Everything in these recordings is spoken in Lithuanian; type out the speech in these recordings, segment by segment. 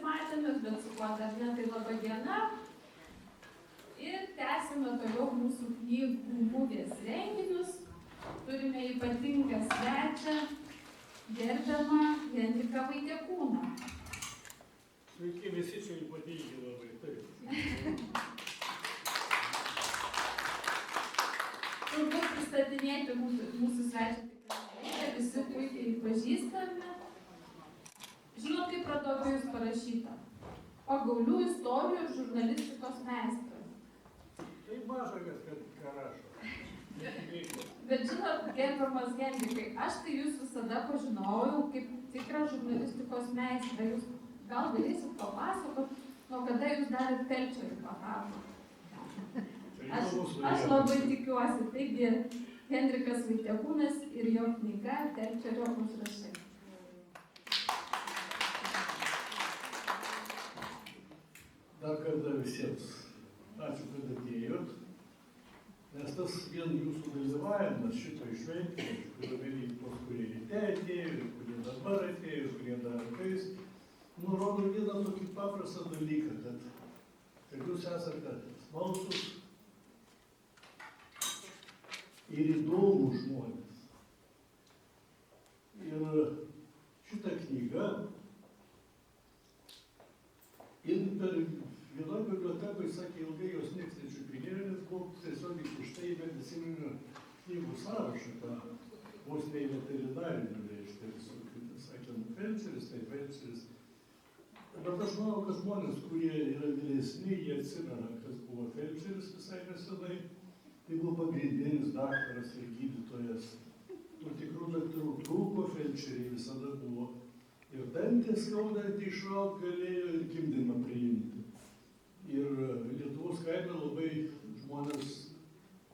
matėmės, bet su kuo dar ne, tai laba diena. Ir tęsime toliau mūsų knygų mugės renginius. Turime ypatingą svečią, gerbiamą Henriką Vaitiekūną. Sveiki, visi čia ypatingi labai, taip. Turbūt pristatinėti mūsų svečią tikrai nereikia, visi puikiai pažįstame. Žinot, kaip pradėjo jūs parašyta? Pagaulių istorijų ir žurnalistikos meistras. Tai mažakas, kad ką rašo. Bet žinot, gerbiamas Henrikai, aš tai jūs visada pažinojau kaip tikrą žurnalistikos meistrą. Jūs gal galėsit papasakot, nuo kada jūs darėt felčerį bagažą? Aš labai tikiuosi. Taigi, Henrikas Vaitiekūnas ir jo knyga Felčerio užrašai. Dar kartą visiems ačiū, kad atėjot, nes tas vien jūsų dalyvavimas šitoj šventėje, kurie Velykos, kurie ryte atėjo, kurie dabar atėjo, kurie dar ateis, nurodo vieną tokį paprastą dalyką, kad jūs esate smalsūs ir įdomūs žmonės. Ir šitą knygą ir per vienoj bibliotekoj, sakė, ilgai jos nieks nečiupinėjo, nes buvo tiesiog iš tai medicininių knygų sąrašą, vos ne veterinarinių, reiškia, visokių, sakė, felčeris, tai felčeris. Bet aš manau, kad žmonės, kurie yra vyresni, jie atsimena, kas buvo felčeris visai nesenai. Tai buvo pagrindinis daktaras ir gydytojas. Tų tikrų daktarų trūko, felčeriai visada buvo. Ir dantį skaudantį išraut galėjo ir gimdymą priimti. Ir Lietuvos kaime labai žmonės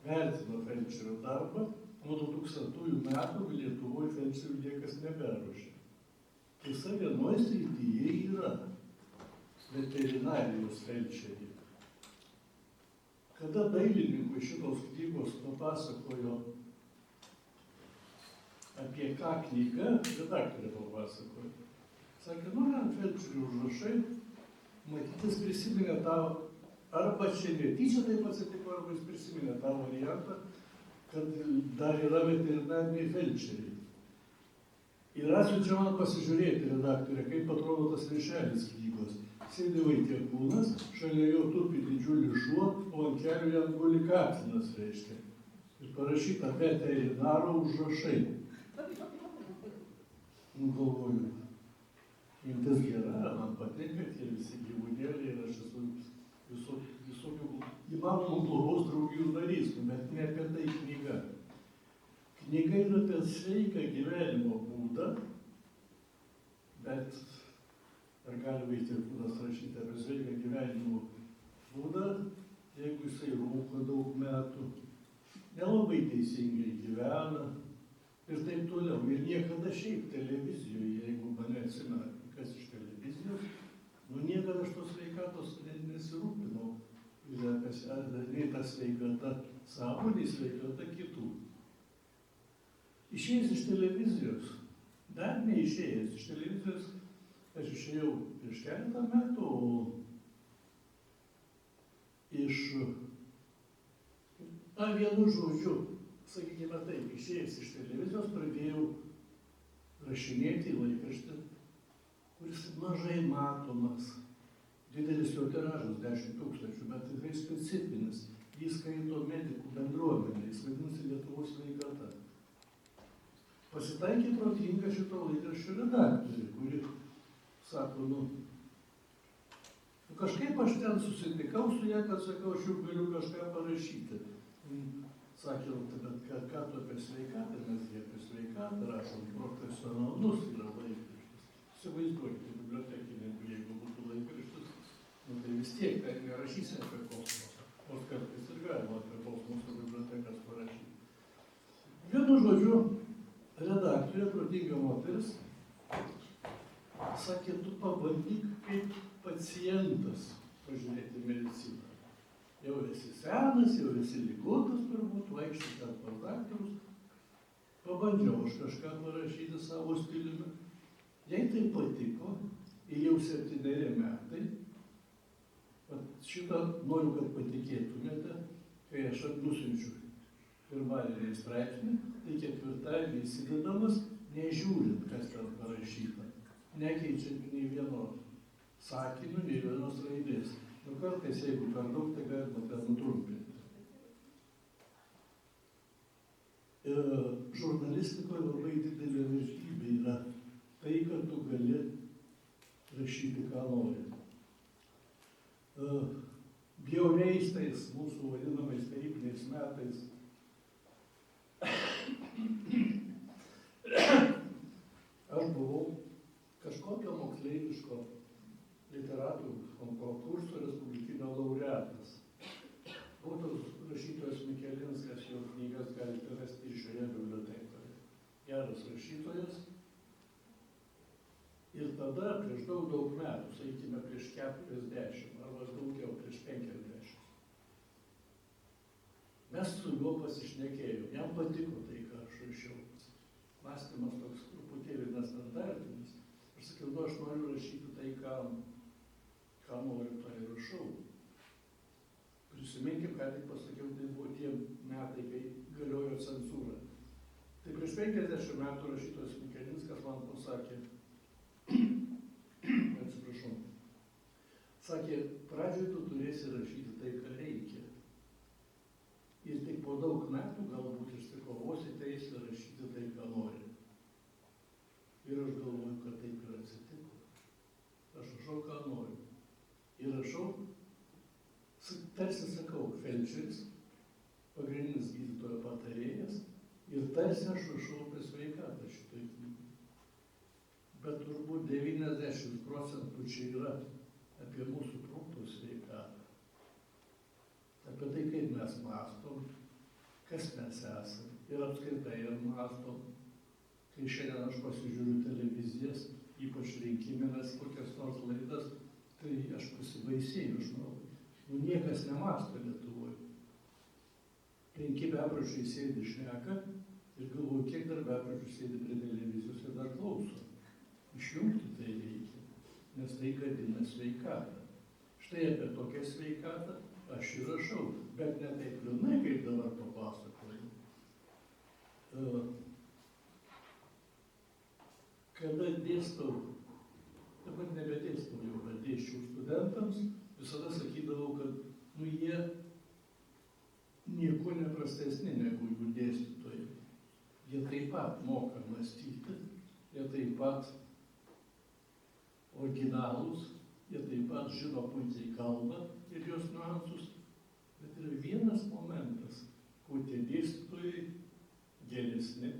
vertino felčerio darbą. Nuo 2000 metų Lietuvoje felčerių niekas neberuošia. Tiesa, vienoje srityje yra veterinarijos felčeriai. Kada dailininkui šitos knygos papasakojo apie ką knyga, redaktorė papasakojo. Sakė, ant felčerių užrašai, matytis prisiminė tą, arba čia netyčia taip atsitiko, arba jis prisiminė tą variantą, kad dar yra veterinariniai felčeriai. Ir atsiunčia man pasižiūrėti, redaktorė, kaip atrodo tas viršelis knygos. Sėdi Vaitiekūnas, šalia jo tupi didžiulis šuo, o ant kelių jam guli katinas, reiškia. Ir parašyta veterinaro užrašai. Galvoju, mintis gera, man patinka tie visi gyvūnėliai ir aš esu visokių įmanomų globos draugijų narys, bet ne apie tai knyga. Knyga yra apie sveiką gyvenimo būdą, bet ar gali Vaitiekūnas rašyti apie sveiką gyvenimo būdą, jeigu jisai rūko daug metų, nelabai teisingai gyvena, ir taip toliau. Ir niekada šiaip televizijoje, jeigu mane atsimena, kas iš televizijos, niekada aš tos sveikatos nesirūpinau. Nei ta sveikata savo, nei sveikata kitų. Išėjęs iš televizijos, dar neišėjęs iš televizijos, aš išėjau prieš keletą metų, iš vienu žodžiu, sakykime taip, išėjęs iš televizijos pradėjau rašinėti į laikraštį, kuris mažai matomas, didelis jo tiražas 10 000, bet tikrai specifinis. Jis skaito medikų bendruomenė, jis vadinasi Lietuvos sveikata. Pasitaikė protinga šito laikraščio redaktorė, kuri sako, kažkaip aš ten susitikau su ją, kad sakau, aš jau galiu kažką parašyti. Sakė, bet ką tu apie sveikatą, mes jie apie sveikatą rašom, profesionalus yra laikraštis. Įsivaizduokite, bibliotekininkų, jeigu būtų laikraštis, tai vis tiek ten nerašysi apie kosmosą. O kartais ir galima apie kosmoso bibliotekas parašyti. Vienu žodžiu, redaktorė, protinga moteris, sakė, tu pabandyk kaip pacientas pažiūrėti mediciną. Jau esi senas, jau esi ligotas turbūt, vaikščiai ten pas daktarus. Pabandžiau aš kažką parašyti savo stiliumi. Jei tai patiko, ir jau 7 metai. Šitą noriu, kad patikėtumėte, kai aš nusiunčiu pirmadieninį straipsnį, tai 4 įsidedamas, nežiūrint, kas ten parašyta, nekeičiant nei vieno sakinio, nei vienos raidės. Nu kartais, jeigu per daug, tai galima ten nutrumpinti. Žurnalistikoje labai didelė vertybė yra tai, kad tu gali rašyti, ką nori. Bjauriais tais mūsų vadinamais tarybiniais metais aš buvau kažkokio moksleiviško literatų konkurso respublikinio laureatas. Būtų rašytojas Mikelinskas, jo knygas galite rasti ir šioje bibliotekoje. Geras rašytojas. Ir tada prieš daug metų, sakykime, prieš 40 arba daugiau, prieš 50. Mes su juo pasišnekėjom, jam patiko tai, ką aš rašiau. Mąstymas toks truputėlį nestandartinis. Aš sakiau, nu aš noriu rašyti tai, ką noriu, tai rašau. Prisiminkim, ką tik pasakiau, tai buvo tie metai, kai galiojo cenzūra. Tai prieš 50 metų rašytojas Mikelinskas man pasakė, atsiprašau, sakė, pradžioj tu turėsi rašyti tai, ką reikia. Ir tik po daug metų galbūt išsikovosi teisę rašyti tai, ką nori. Ir aš galvoju, kad taip ir atsitiko. Aš rašau, ką noriu. Ir rašau, tarsi sakau, felčeris, pagrindinis gydytojo patarėjas, ir tarsi aš rašau apie sveikatą šitoj knygai. Bet turbūt 90% čia yra apie mūsų proto sveikatą. Apie tai, kaip mes mąstom, kas mes esam ir apskritai ir mąstom. Kai šiandien aš pasižiūriu televizijas, ypač rinkiminės kokias nors laidas, tai aš pasibaisėjau, žinau. Nu niekas nemąsto Lietuvoje. 5 bepročiai sėdi šneka ir galvoju, kiek dar bepročių sėdi prie televizijos ir dar klauso. Išjungti tai reikia, nes tai gadina sveikatą. Štai apie tokią sveikatą aš ir rašau, bet ne taip liūdnai, kaip dabar papasakoju. Kada dėstau, dabar nebedėstau jau, bet dėsčiau studentams, visada sakydavau, kad jie nieko neprastesni negu jų dėstytojai. Jie taip pat moka mąstyti, jie taip pat originalūs, jie taip pat žino puikiai kalbą ir jos niuansus, bet yra vienas momentas, kuo tie dėstytojai geresni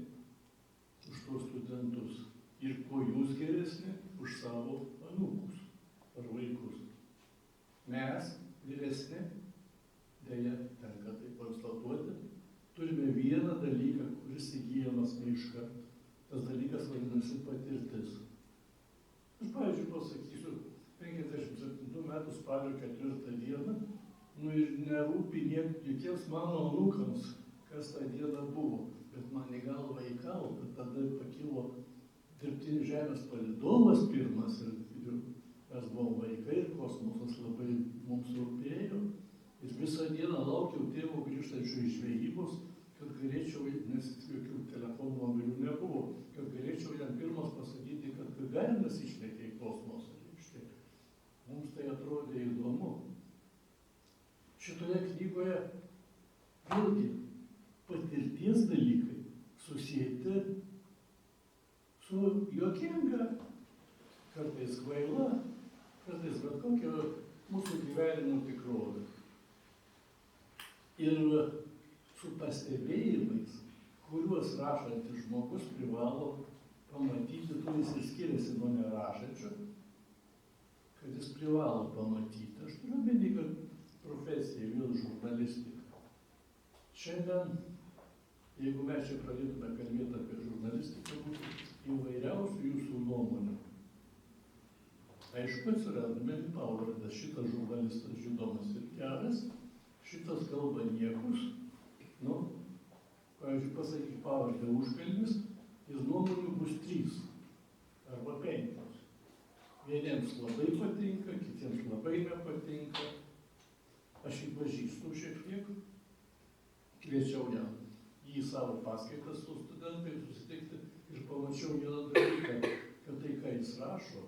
už tuos studentus ir kuo jūs geresni už savo anūkus ar vaikus. Mes, vyresni, deja, tenka tai konstatuoti, turime vieną dalyką, kuris įgyjamas ne iš karto. Tas dalykas vadinasi patirtis. Aš, pavyzdžiui, pasakysiu, 57 metų spalio 4 dieną, ir nerūpi jokiems mano anūkams, kas tą dieną buvo. Bet man į galvą įkalta, tada pakilo dirbtinis Žemės palydovas pirmas ir mes buvom vaikai ir kosmosas labai mums rūpėjo. Ir visą dieną laukiau tėvo grįžtančių iš žvejybos, kad galėčiau, nes jokių telefonų nuomerių nebuvo, kad galėčiau jam pirmas pasakyti, kad Gagarinas išlėkė į kosmosą. Mums tai atrodė įdomu. Šitoje knygoje vėlgi patirties dalykai susieti su juokinga, kartais kvaila, kartais bet kokia mūsų gyvenimo tikrovė. Ir su pastebėjimais, kuriuos rašantis žmogus privalo pamatyti, tuo jis ir skiriasi nuo nerašančio, kad jis privalo pamatyti. Aš turiu omeny, kad profesija vėl žurnalistika. Šiandien, jeigu mes čia pradėtume kalbėti apie žurnalistiką, būtų įvairiausių jūsų nuomonių. Aišku, atsirado mėly pavardas, šitas žurnalistas žinomas ir geras, šitas kalba niekus. Pavyzdžiui, pasakyk pavardę Užkalnis ir nuomonių bus 3 arba 5. Vieniems pamačiau vieną dalyką, kad tai, ką jis rašo,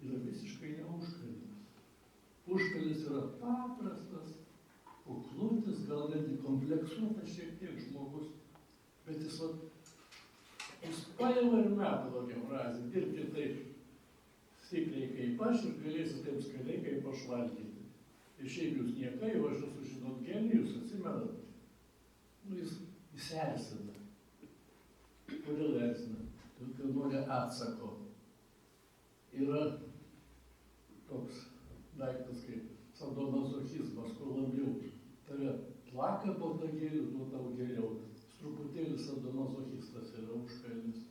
yra visiškai ne užkalnis. Užkalnis yra paprastas, kuklutis, gal netgi kompleksuotas šiek tiek žmogus, bet jis paima ir meta tokią frazę, dirbkite taip stipriai kaip aš ir galėsite taip skaniai kaip aš valgyti. Ir šiaip jūs niekai, o aš esu žinot genijus, atsimenat. Jis erzina. Kodėl erzina? Todėl, kad nori atsako. Yra toks daiktas kaip sadomasochizmas, kur labiau tave plaka botagėlių, tuo tau geriau. Truputėlį sadomasochistas yra užkalnis.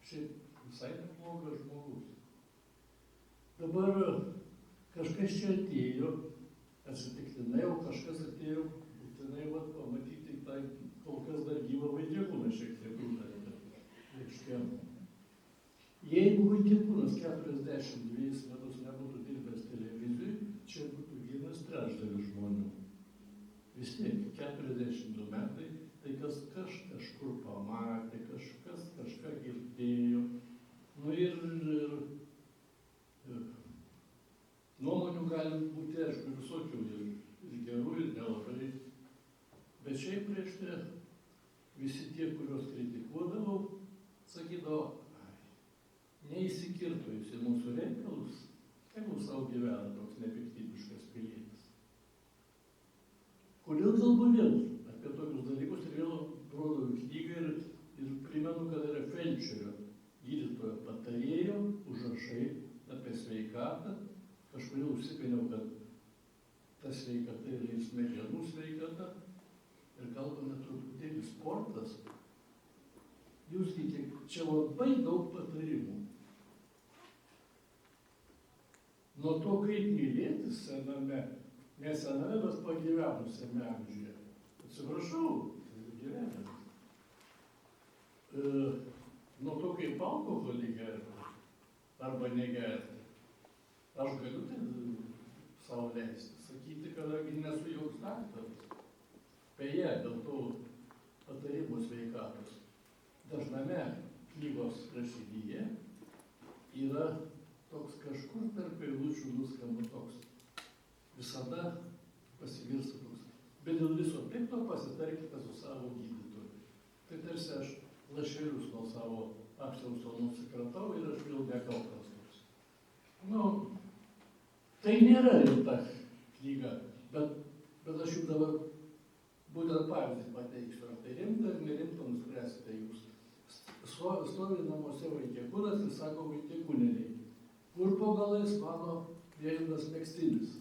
Šiaip visai neblogas žmogus. Dabar kažkas čia atėjo, atsitiktinai, o kažkas atėjo būtinai pamatyti tą kol kas dar gyvą Vaitiekūną šiek tiek uždarė. Reiškia, jeigu Vaitiekūnas 42 metus nebūtų dirbęs televizijai, čia būtų 1/3 žmonių. Vis tiek 42 metai, tai kas kažkur pamatė, kažkas kažką girdėjo. Ir nuomonių gali būti, aišku, visokių, ir gerų, ir nelabai. Bet šiaip prieš tai visi tie, kuriuos kritikuodavau, sakydavo, neįsikirto jūs į mūsų reikalus, tegul savo gyvena toks nepiktybiškas pilietis. Kodėl kalbu vėl apie tokius dalykus ir vėl rodau knygą ir primenu, kad yra felčerio gydytojo patarėjo užrašai apie sveikatą. Kažkodėl užsipiniau, kad ta sveikata yra ir smegenų sveikata. Ir kalbame truputėlį sportas. Jūs tikite, čia labai daug patarimų. Nuo to, kaip mylėti sename, ne sename, bet pagyvenusiame amžiuje. Atsiprašau, tai gyvenimas. Nuo to, kaip alkoholį gerti arba negerti. Aš galiu tai savo leisti, sakyti, kadangi nesu joks daktaras. Beje, dėl to patarimų sveikatos. Dažname knygos rašinyje yra toks kažkur tarp eilučių nuskamba toks. Visada pasigirsta toks. Bet dėl viso pikto pasitarkite su savo gydytoju. Tai tarsi aš lašelius nuo savo apsiausto nusikratau ir aš vėl nekaltas. Tai nėra rimta knyga, bet aš jums dabar būtent pavyzdį pateiksiu. Ar tai rimta ar nerimta, nuspręsite jūs. Stovi namuose Vaitiekūnas ir sako Vaitiekūneniai, kur po galais mano vėlinas megztinis.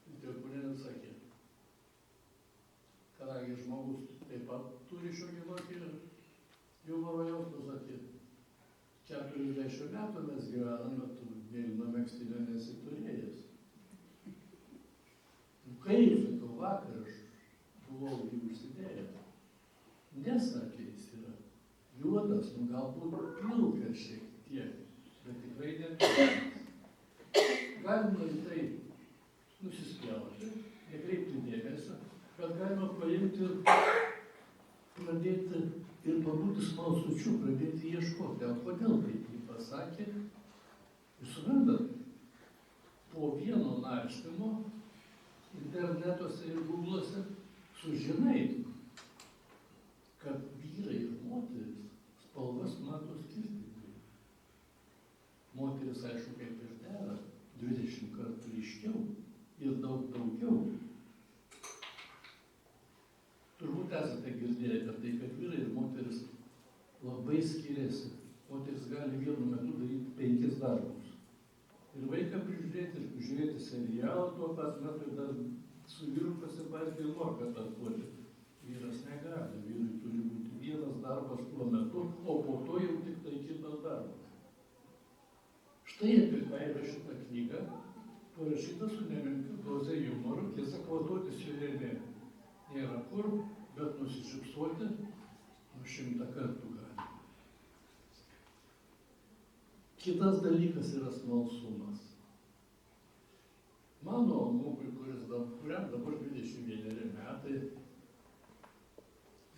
Vaitiekūnenis sakė, kadangi žmogus taip pat turi šiokį tokį humoro jausmą, sakė, 40 metų mes gyvename, tu vėlino megztinio nesi turėjęs. Kaip, sakau, vakar aš buvau jį užsidėjęs. Nesakė, jis yra juodas, galbūt pilkas šiek tiek, bet tikrai nepilkas. Galima į tai nusispjauti, nekreipti dėmesio, bet galima paimti ir pradėti ir pabūti smalsučiu, pradėti ieškoti. O kodėl taip jį pasakė? Jūs suprantat, po vieno narstymo internetuose ir Google'uose sužinai, kad vyrai ir moteris spalvas mato skirtingai. Moteris, aišku, kaip ir dera, 20 kartų ryškiau ir daug daugiau. Turbūt esate girdėję apie tai, kad vyrai ir moteris labai skiriasi. Moteris gali vienu metu daryti 5 darbus. Ir vaiką prižiūrėti, ir žiūrėti serialą tuo pat metu, ir dar su vyru pasibarti ir morką tarpuoti. Vyras negali, vyrui turi būti vienas darbas tuo metu, o po to jau tik tai kitas darbas. Štai apie ką yra šita knyga, parašyta su nemenka doze jumoru, tiesa, kvaduotis joje nėra kur, bet nusišypsoti 100 kartų gali. Kitas dalykas yra smalsumas. Mano anūkui, kuriam dabar 21 metai,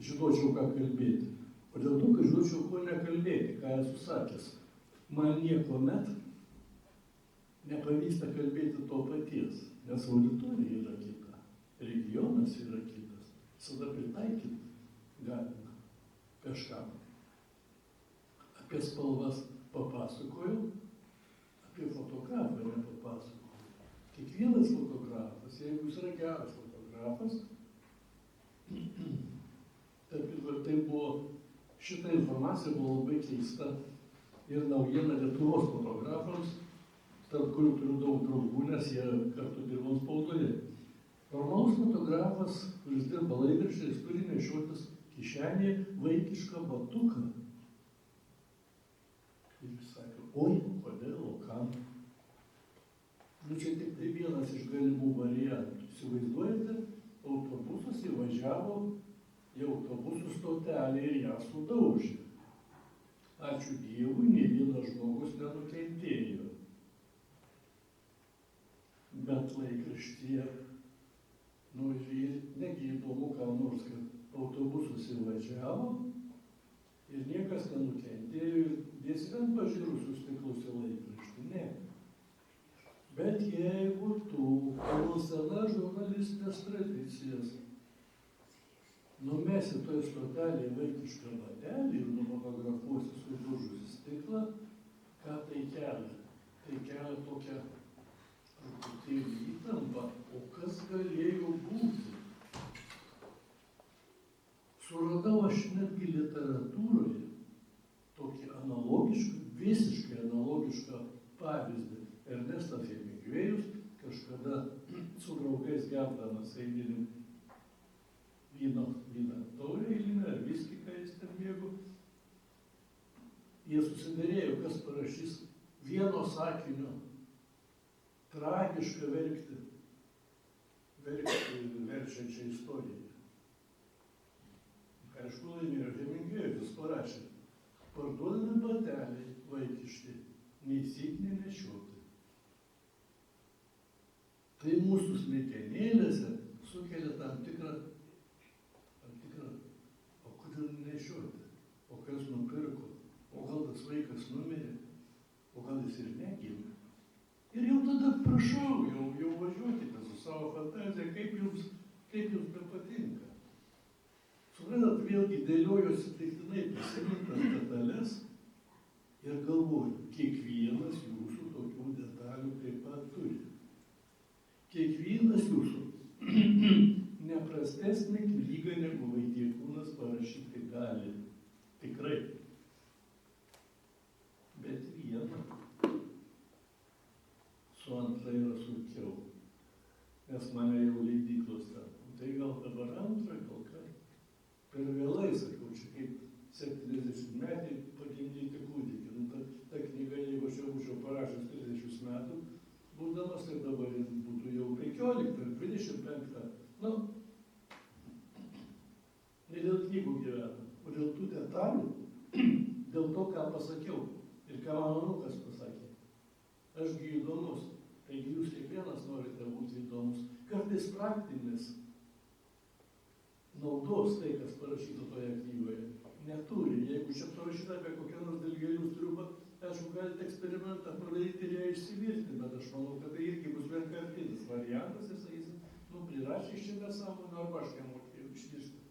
žinočiau, ką kalbėti. O dėl to, kad žinočiau, ko nekalbėti, ką esu sakęs. Man niekuomet nepavyksta kalbėti to paties, nes auditorija yra kita, regionas yra kitas, visada pritaikyti galima kažkam. Apie spalvas papasakojau, apie fotografą nepapasakojau. Kiekvienas fotografas, jeigu jis yra geras fotografas, tai buvo, šita informacija buvo labai keista ir naujiena Lietuvos fotografams, tarp kurių turiu daug draugų, nes jie kartu dirbom spaudoje. Normalus fotografas, kuris dirba laikraščiais, turi nešiotis kišenėje vaikišką batuką. Ir jis sakė, oi, kodėl, o kam? Nu, čia tik tai vienas iš galimų variantų. Įsivaizduojate, autobusas įvažiavo į autobusų stotelę ir ją sudaužė. Ačiū Dievui, nė vienas žmogus nenukentėjo. Bet laikraštyje, nu ir negi įdomu ką nors, kad autobusas įvažiavo ir niekas nenukentėjo ir dėsi ant pažiūrusius stiklus į laikraštį. Ne. Bet jeigu tu pagal senas žurnalistinės tradicijas numesi toj stotelėje vaikišką batelį ir nufotografuosi sudužusį stiklą, ką tai kelia? Tai kelia tokią truputėlį įtampą, o kas galėjo būti? Suradau aš netgi literatūroje tokį analogišką, visiškai analogišką pavyzdį. Ernestas Hemingvėjus kažkada su draugais gerdamas eilinį vyno taurę eilinę, ar viskį, ką jis ten mėgo, jie susiderėjo, kas parašys vieno sakinio tragišką verčiančią istoriją. Aišku, laimėjo Hemingvėjus, jis parašė, parduodami bateliai vaikiški, neįsyk nenešioti. Tai mūsų smegenėlėse sukelia tam tikrą, o kodėl nešioti, o kas nupirko, o gal tas vaikas numirė, o gal jis ir negimė. Ir jau tada prašau, jau važiuokite su savo fantazija, kaip jums bepatinka. Suprantat, vėlgi dėliojosi teiktinai prisimintas detalės ir galvoju, kiekvienas jūsų tokių detalių taip pat turi. Kiekvienas jūsų neprastesnė knyga negu Vaitiekūnas parašyti gali. Tikrai. Bet vieną su antra yra sunkiau, nes mane jau leidyklos sako. Tai gal dabar antrą, gal ką? Per vėlai, sakau, čia kaip 70 metai pagimdyti kūdikį. Nu, ta knyga, jeigu aš jau būčiau parašęs 30 metų, būdamas, tai dabar būtų jau 15, 25. Nu, ne dėl knygų gyvena, o dėl tų detalių, dėl to, ką pasakiau ir ką mano anūkas pasakė. Ašgi įdomus, taigi jūs kiekvienas norite būti įdomus. Kartais praktinės naudos tai, kas parašyta toje knygoje, neturi. Jeigu čia parašyta apie kokią nors dilgėlių sriubą, aišku, galite eksperimentą padaryti ir ją išsivirti, bet aš manau, kad tai irgi bus vienkartinis variantas ir sakysim, nu, prirašė iš čia nesąmonę, arba aš nemokėjau išvirti.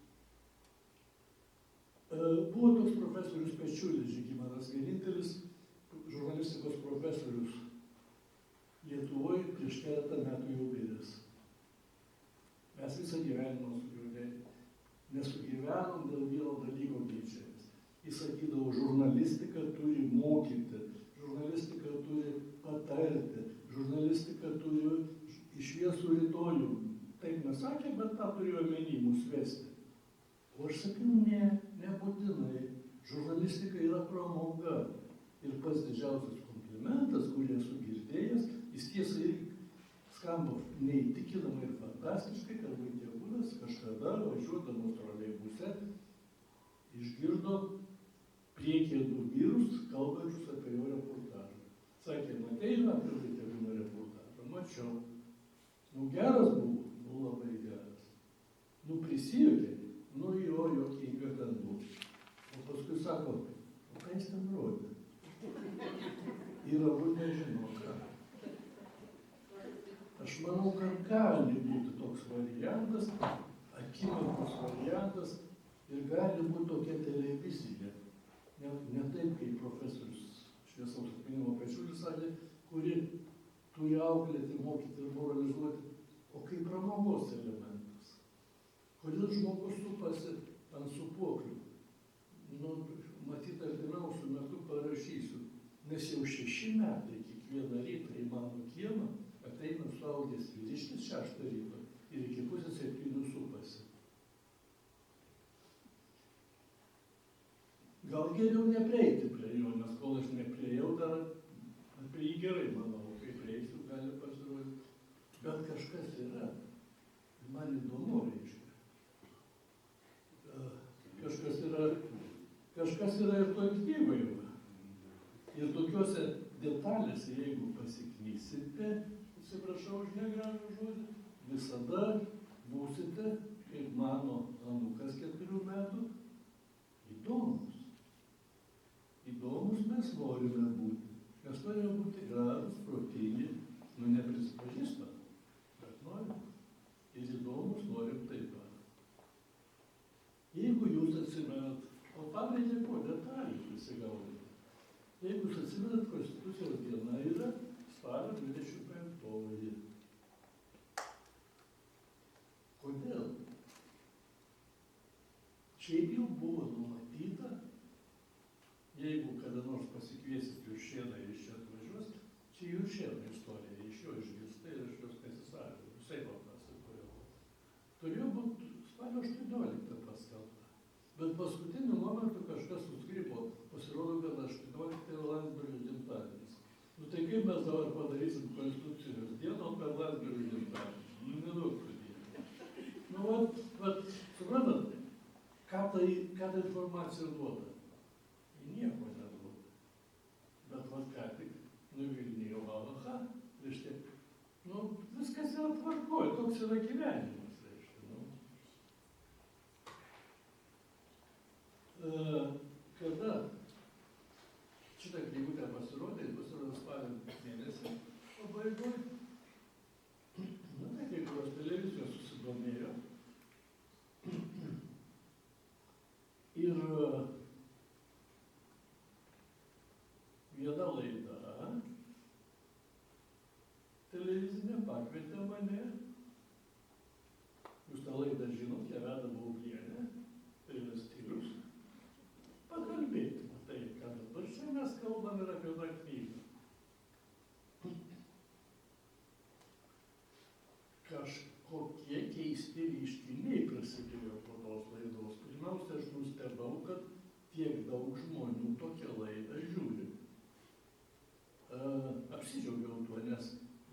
Buvo toks profesorius Pečiulis Žygimantas, vienintelis žurnalistikos profesorius Lietuvoje, prieš keletą metų jau miręs. Mes visą gyvenimą su juo nesugyvenom dėl vieno dalyko keičiamės. Jis sakydavo, žurnalistika turi mokyti, žurnalistika turi patarti, žurnalistika turi į šviesų rytojų. Taip nesakė, bet tą turėjo omeny mus vesti. O aš sakiau, nebūtinai. Žurnalistika yra pramoga. Ir pats didžiausias komplimentas, kurį esu girdėjęs, jis tiesai skamba neįtikinamai ir fantastiškai, kad Vaitiekūnas kažkada važiuodamas troleibuse išgirdo priekyje du vyrus, kalbančius apie jo reportažą. Sakė, matei apie Vaitiekūno reportažą? Mačiau. Nu, geras buvo? Nu, labai geras. Nu, prisijuokė? Nu jo, juokinga ten buvo. O paskui sako, o ką jis ten rodė? Ir abu nežino ką. Aš manau, kad gali būti toks variantas, akimirkos variantas ir gali būti tokia televizija. Ne taip, kaip profesorius šviesaus atminimo Pečiulis sakė, kuri turi auklėti, mokyti ir moralizuoti, o kaip pramogos elementas. Kodėl žmogus supasi ant supoklių? Nu, matyt, artimiausiu metu parašysiu, nes jau 6 metai kiekvieną rytą į mano kiemą ateina suaugęs vyriškis 6 ryto ir iki pusės 7 supasi. Gal geriau neprieiti prie jo, nes kol aš nepriejau, dar apie jį gerai manau, kai prieisiu, gali pasirodyti. Bet kažkas yra. Man įdomu, reiškia. Kažkas yra ir toj knygoj. Ir tokiuose detalėse, jeigu pasiknysite, atsiprašau už negražų žodį, visada būsite, kaip mano anūkas 4 metų, įdomus. Įdomus mes norime būti. Mes norime būti gražūs, protingi, nu neprisipažįstam, bet norim. Ir įdomus norim taip pat. Jeigu jūs atsimenat, o pavyzdžiui, po detalių prisigaudėte. Jeigu jūs atsimenat, Konstitucijos diena yra spalio 25. Kodėl? Šiaip jau buvo numatyta, jeigu kada nors pasikviesit Juršėną ir iš čia atvažiuos, čia Juršėno istorija, iš jo išgirsta ir iš jos nesisavė. Visai papasakojo. Turėjo būti spalio 18 paskelbta. Bet paskutiniu momentu kažkas suskripo, pasirodo, kad 18 Landsbergio gimtadienis. Nu tai kaip mes dabar padarysim Konstitucijos dieną per Landsbergio gimtadienį? Nu nedaug tų dienų. Nu vat, suprantat, ką ta informacija duoda? Nieko neduoda. Bet vat ką tik nuvilnijo Valacha, reiškia, nu, viskas yra tvarkoj, toks yra gyvenimas, reiškia, nu. Kada šitą knygutę pasirodė, pasirodė spalio mėnesį pabaigoj, nu, tai kai kurios televizijos susidomėjo. Ir viena laida televizinė pakvietė mane. Jūs tą laidą žinot, ją veda Baublienė, tai yra stilius. Pakalbėti, tai, kad dabar čia mes kalbam ir apie tą knygą. Kažkokie keisti reiškiniai prasidėjo po tos laidos. Pirmiausia, aš nustebau, kad tiek daug žmonių tokią laidą žiūri. Apsidžiaugiau tuo, nes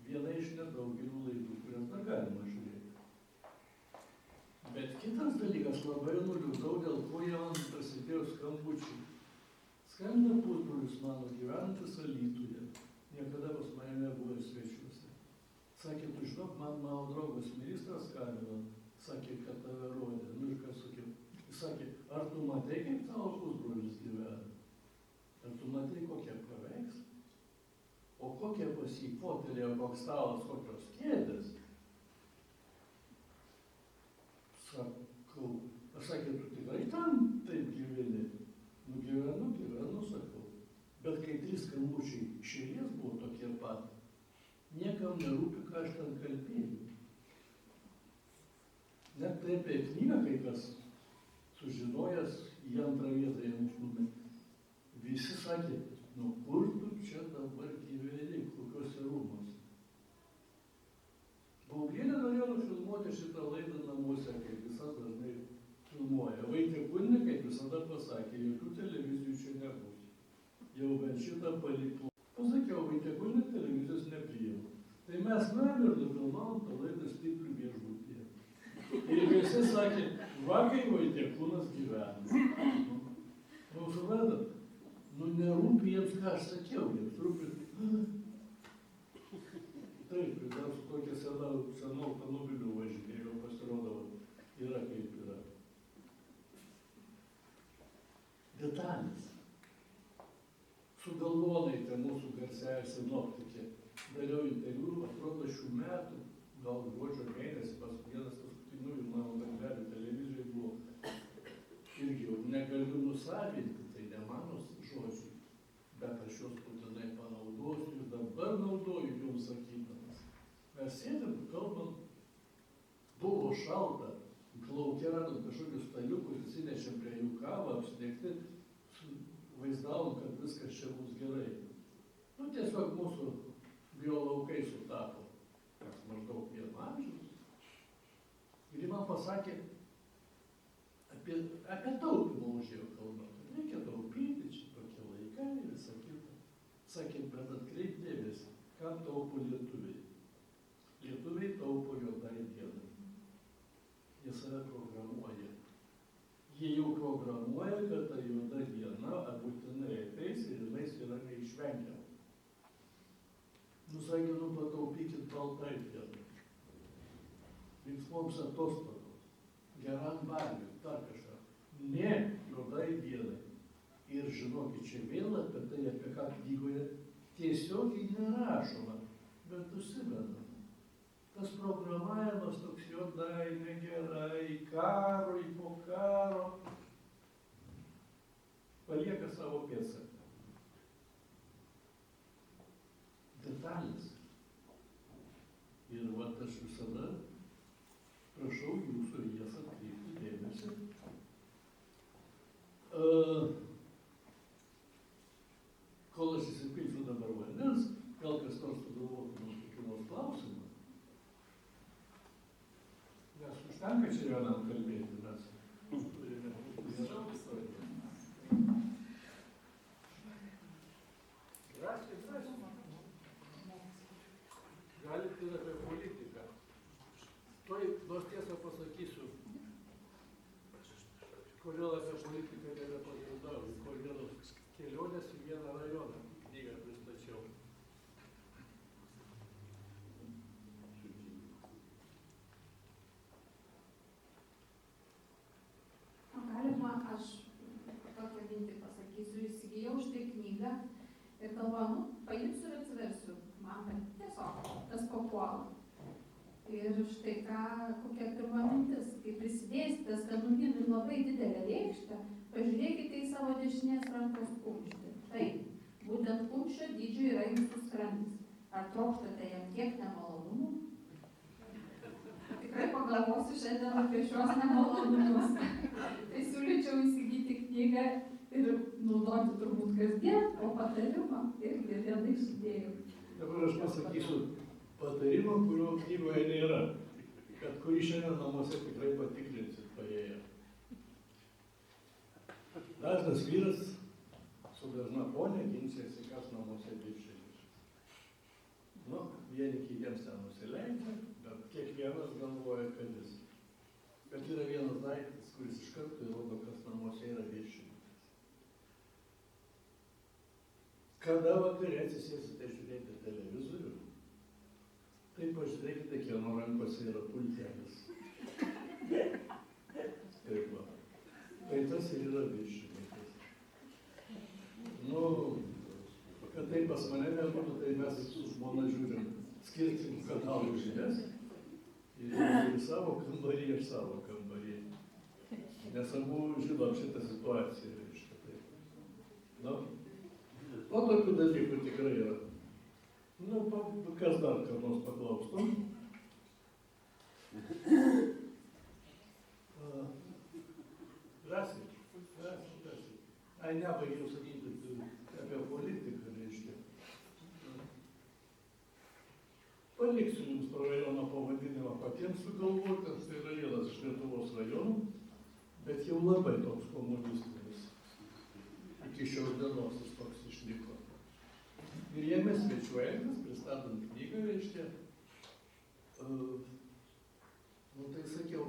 viena iš nedaugelių laidų, kurias dar galima žiūrėti. Bet kitas dalykas, labai nuliūdau, dėl ko jie man prasidėjo skambučiai. Skambina pusbrolis mano gyvenantis Alytuje. Niekada pas mane nebuvo svečiuose. Sakė, tu žinok, man mano draugas ministras skambino. Sakė, kad tave rodė. Nu ir ką sakiau. Jis sakė, ar tu matai, kaip tavo pusbrolis gyvena? Ar tu matai, kokie paveikslai? O kokie pas jį fotelė, koks stalas, kokios kėdės? Sakau, aš sakė, tu tikrai tam taip gyveni? Nu gyvenu, sakau. Bet kai 3 skambučiai iš eilės buvo tokie pat, niekam nerūpi, ką aš ten kalbėjau. Net tai apie knygą, kai kas sužinojęs, į 2 vietą jam užnumė. Visi sakė, nu kur tu čia dabar gyveni, kokiuose rūmuose. Baublienė norėjo nufilmuoti šitą laidą namuose, kaip visas dažnai filmuoja. Vaitiekūnė, kaip visada pasakė, jokių televizijų čia nebus. Jau bent šitą paliktų. Pasakiau, Vaitiekūnė televizijos nepriėmė. Tai mes nuėjom ir nufilmavom tą laidą Stiprių viešbutyje. Ir visi sakė, va kai Vaitiekūnas gyvena. Nu, suprantat? Nu, nerūpi jiems, ką aš sakiau, jiems rūpi. Taip, dar su tokia sena automobiliu važinėjau, pasirodo, yra kaip yra. detalės. Sugalvonaitė mūsų garsiąją sinoptikė. Dariau interviu, atrodo, šių metų, gal gruodžio mėnesį, vienas paskutiniųjų mano darbelių televizijoje buvo. Irgi jau negaliu nusavinti, tai ne mano žodžiai, bet aš juos būtinai panaudosiu ir dabar naudoju jums sakydamas. Mes sėdėm, kalbam, buvo šalta, lauke radom kažkokius staliukus, įsinešėm prie jų kavą, apsnegti, vaizdavom, kad viskas čia bus gerai. Nu, tiesiog mūsų biolaukai sutapo, kas maždaug vieno amžiaus. Ir ji man pasakė, apie taupimą užėjo kalbą. Reikia taupyti, čia tokie laikai ir visą kitą. Sakė, bet atkreip dėmesį, kam taupo lietuviai. Lietuviai taupo juodai dienai. Jie save programuoja. Jie jau programuoja, kad ta juoda diena būtinai ateis ir jinais yra neišvengiama. Sakė, pataupykit baltai dienai. Linksmoms atostogoms, geram valgiui, dar kažką. Ne juodai dienai. Ir žinokit, čia vėl apie tai, apie ką knygoje tiesiogiai nerašoma, bet užsimena. Tas programavimas toks juodai, negerai, karui, po karo, palieka savo pėdsaką. Detalės. Ir vat aš visada prašau jūsų į jas atkreipti dėmesį. Kol aš įsipilsiu dabar vandens, gal kas nors sugalvotų mums kokių nors klausimų. Nes užtenka čia vienam kalbėti, mes turime įsižau istoriją. Drąsiai. Galite ir apie politiką. Tuoj nors tiesą pasakysiu, kodėl apie politiką nebepageidauju, kodėl kelionės į vieną rajoną knygą pristačiau. Galima, aš tokią mintį pasakysiu, įsigijau štai knygą ir galvoju, paimsiu ir atsiversiu. Man tiesiog tas papuola. Ir štai kokia pirma mintis, kai prisidėsite skanumynui labai didelę lėkštę, pažiūrėkite į savo dešinės rankos kumštį. Taip, būtent kumščio dydžio yra jūsų skrandis. Ar trokštate jam kiek nemalonumų? Tikrai pagalvosiu šiandien apie šios nemalonumus. Tai siūlyčiau įsigyti knygą ir naudoti turbūt kasdien, o patarimą irgi viena iš idėjų. Dabar aš pasakysiu patarimą, kurio knygoje nėra, kad kurį šiandien namuose tikrai patikrinsit paėję. Dažnas vyras su dažna ponia ginčiasi, kas namuose viršininkas. Nu, vieni kitiems ten nusileidžia, bet kiekvienas galvoja, kad jis. Bet yra vienas daiktas, kuris iš karto įrodo, kas namuose yra viršininkas. Kada vakare atsisėsite žiūrėti televizorių, tai pažiūrėkite, kieno rankose yra pultelis. Taip va. Tai tas ir yra viršininkas. Nu, kad tai pas mane nebūtų, tai mes su žmona žiūrim skirtingų kanalų žinias. Ir savo kambarį, ir savo kambarį. Nes abu žinom šitą situaciją. Nu, o tokių dalykų tikrai yra. Nu, kas dar, kad nors paklaustum? Drąsiai. Ai, nebaigiau sakyti apie politiką, reiškia. Paliksiu jums to rajono pavadinimą patiems sugalvoti, tai yra vienas iš Lietuvos rajonų, bet jau labai toks komunistinis. Iki šios dienos jis toks išliko. Ir jame svečiuojantis, pristatant knygą, reiškia, nu tai sakiau,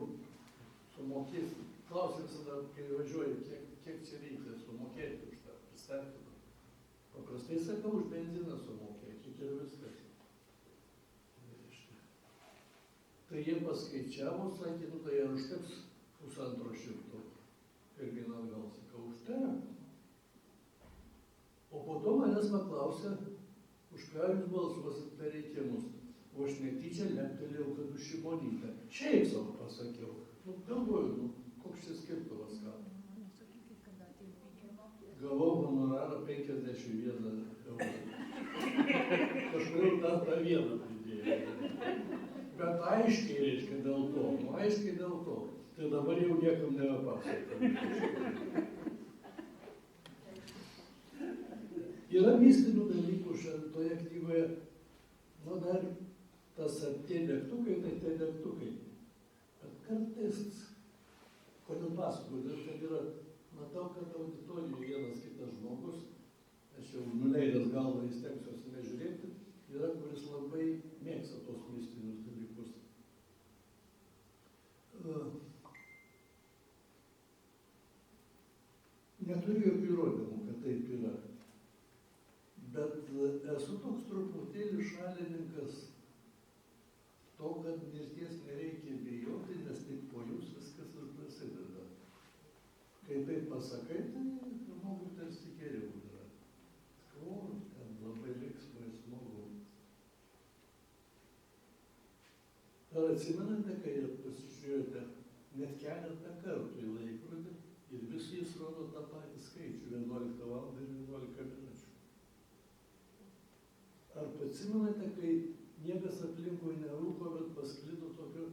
sumokės, klausim visada, kai važiuoju, kiek čia reikia sumokėti už tą pristatymą. Paprastai sakau, už benziną sumokėti ir viskas. Tai jie paskaičiavo, sakė, nu tai ar užteks 150. Ir vienas gal sakau, užteks. klausia, už ką jūs balsuosit per rinkimus. O aš netyčia leptelėjau, kad už Šimonytę. Šiaip savo pasakiau. Nu, galvoju, koks čia skirtumas ką. Gavau honorarą 51 eurų. Kažkodėl dar tą vieną pridėjau. Bet aiškiai, reiškia, dėl to. Aiškiai dėl to. Tai dabar jau niekam nebepasakau. Yra mistinių dalykų toje knygoje. Nu, dar tas tie degtukai, tai degtukai. Bet kartais, kodėl pasakoju, kad yra, matau, kad auditorijoje vienas kitas žmogus, aš jau nuleidęs galvą įstengsiuosi nežiūrėti, yra, kuris labai mėgsta tos mistinius dalykus. Neturiu jokių įrodymų, kad taip yra. Bet esu toks truputėlį šalininkas to, kad mirties nereikia bijoti, nes tik po jūs viskas ir prasideda. Kai taip pasakai, tai žmogui tarsi geriau yra. O, ten labai linksmai smagu. Ar atsimenate, kai pasižiūrėjote net keletą kartų į laikrodį ir vis jis rodo tą patį skaičių, 11 val. Ir 11 minučių. Ar atsimenate, kai niekas aplinkui nerūko, bet pasklido tokio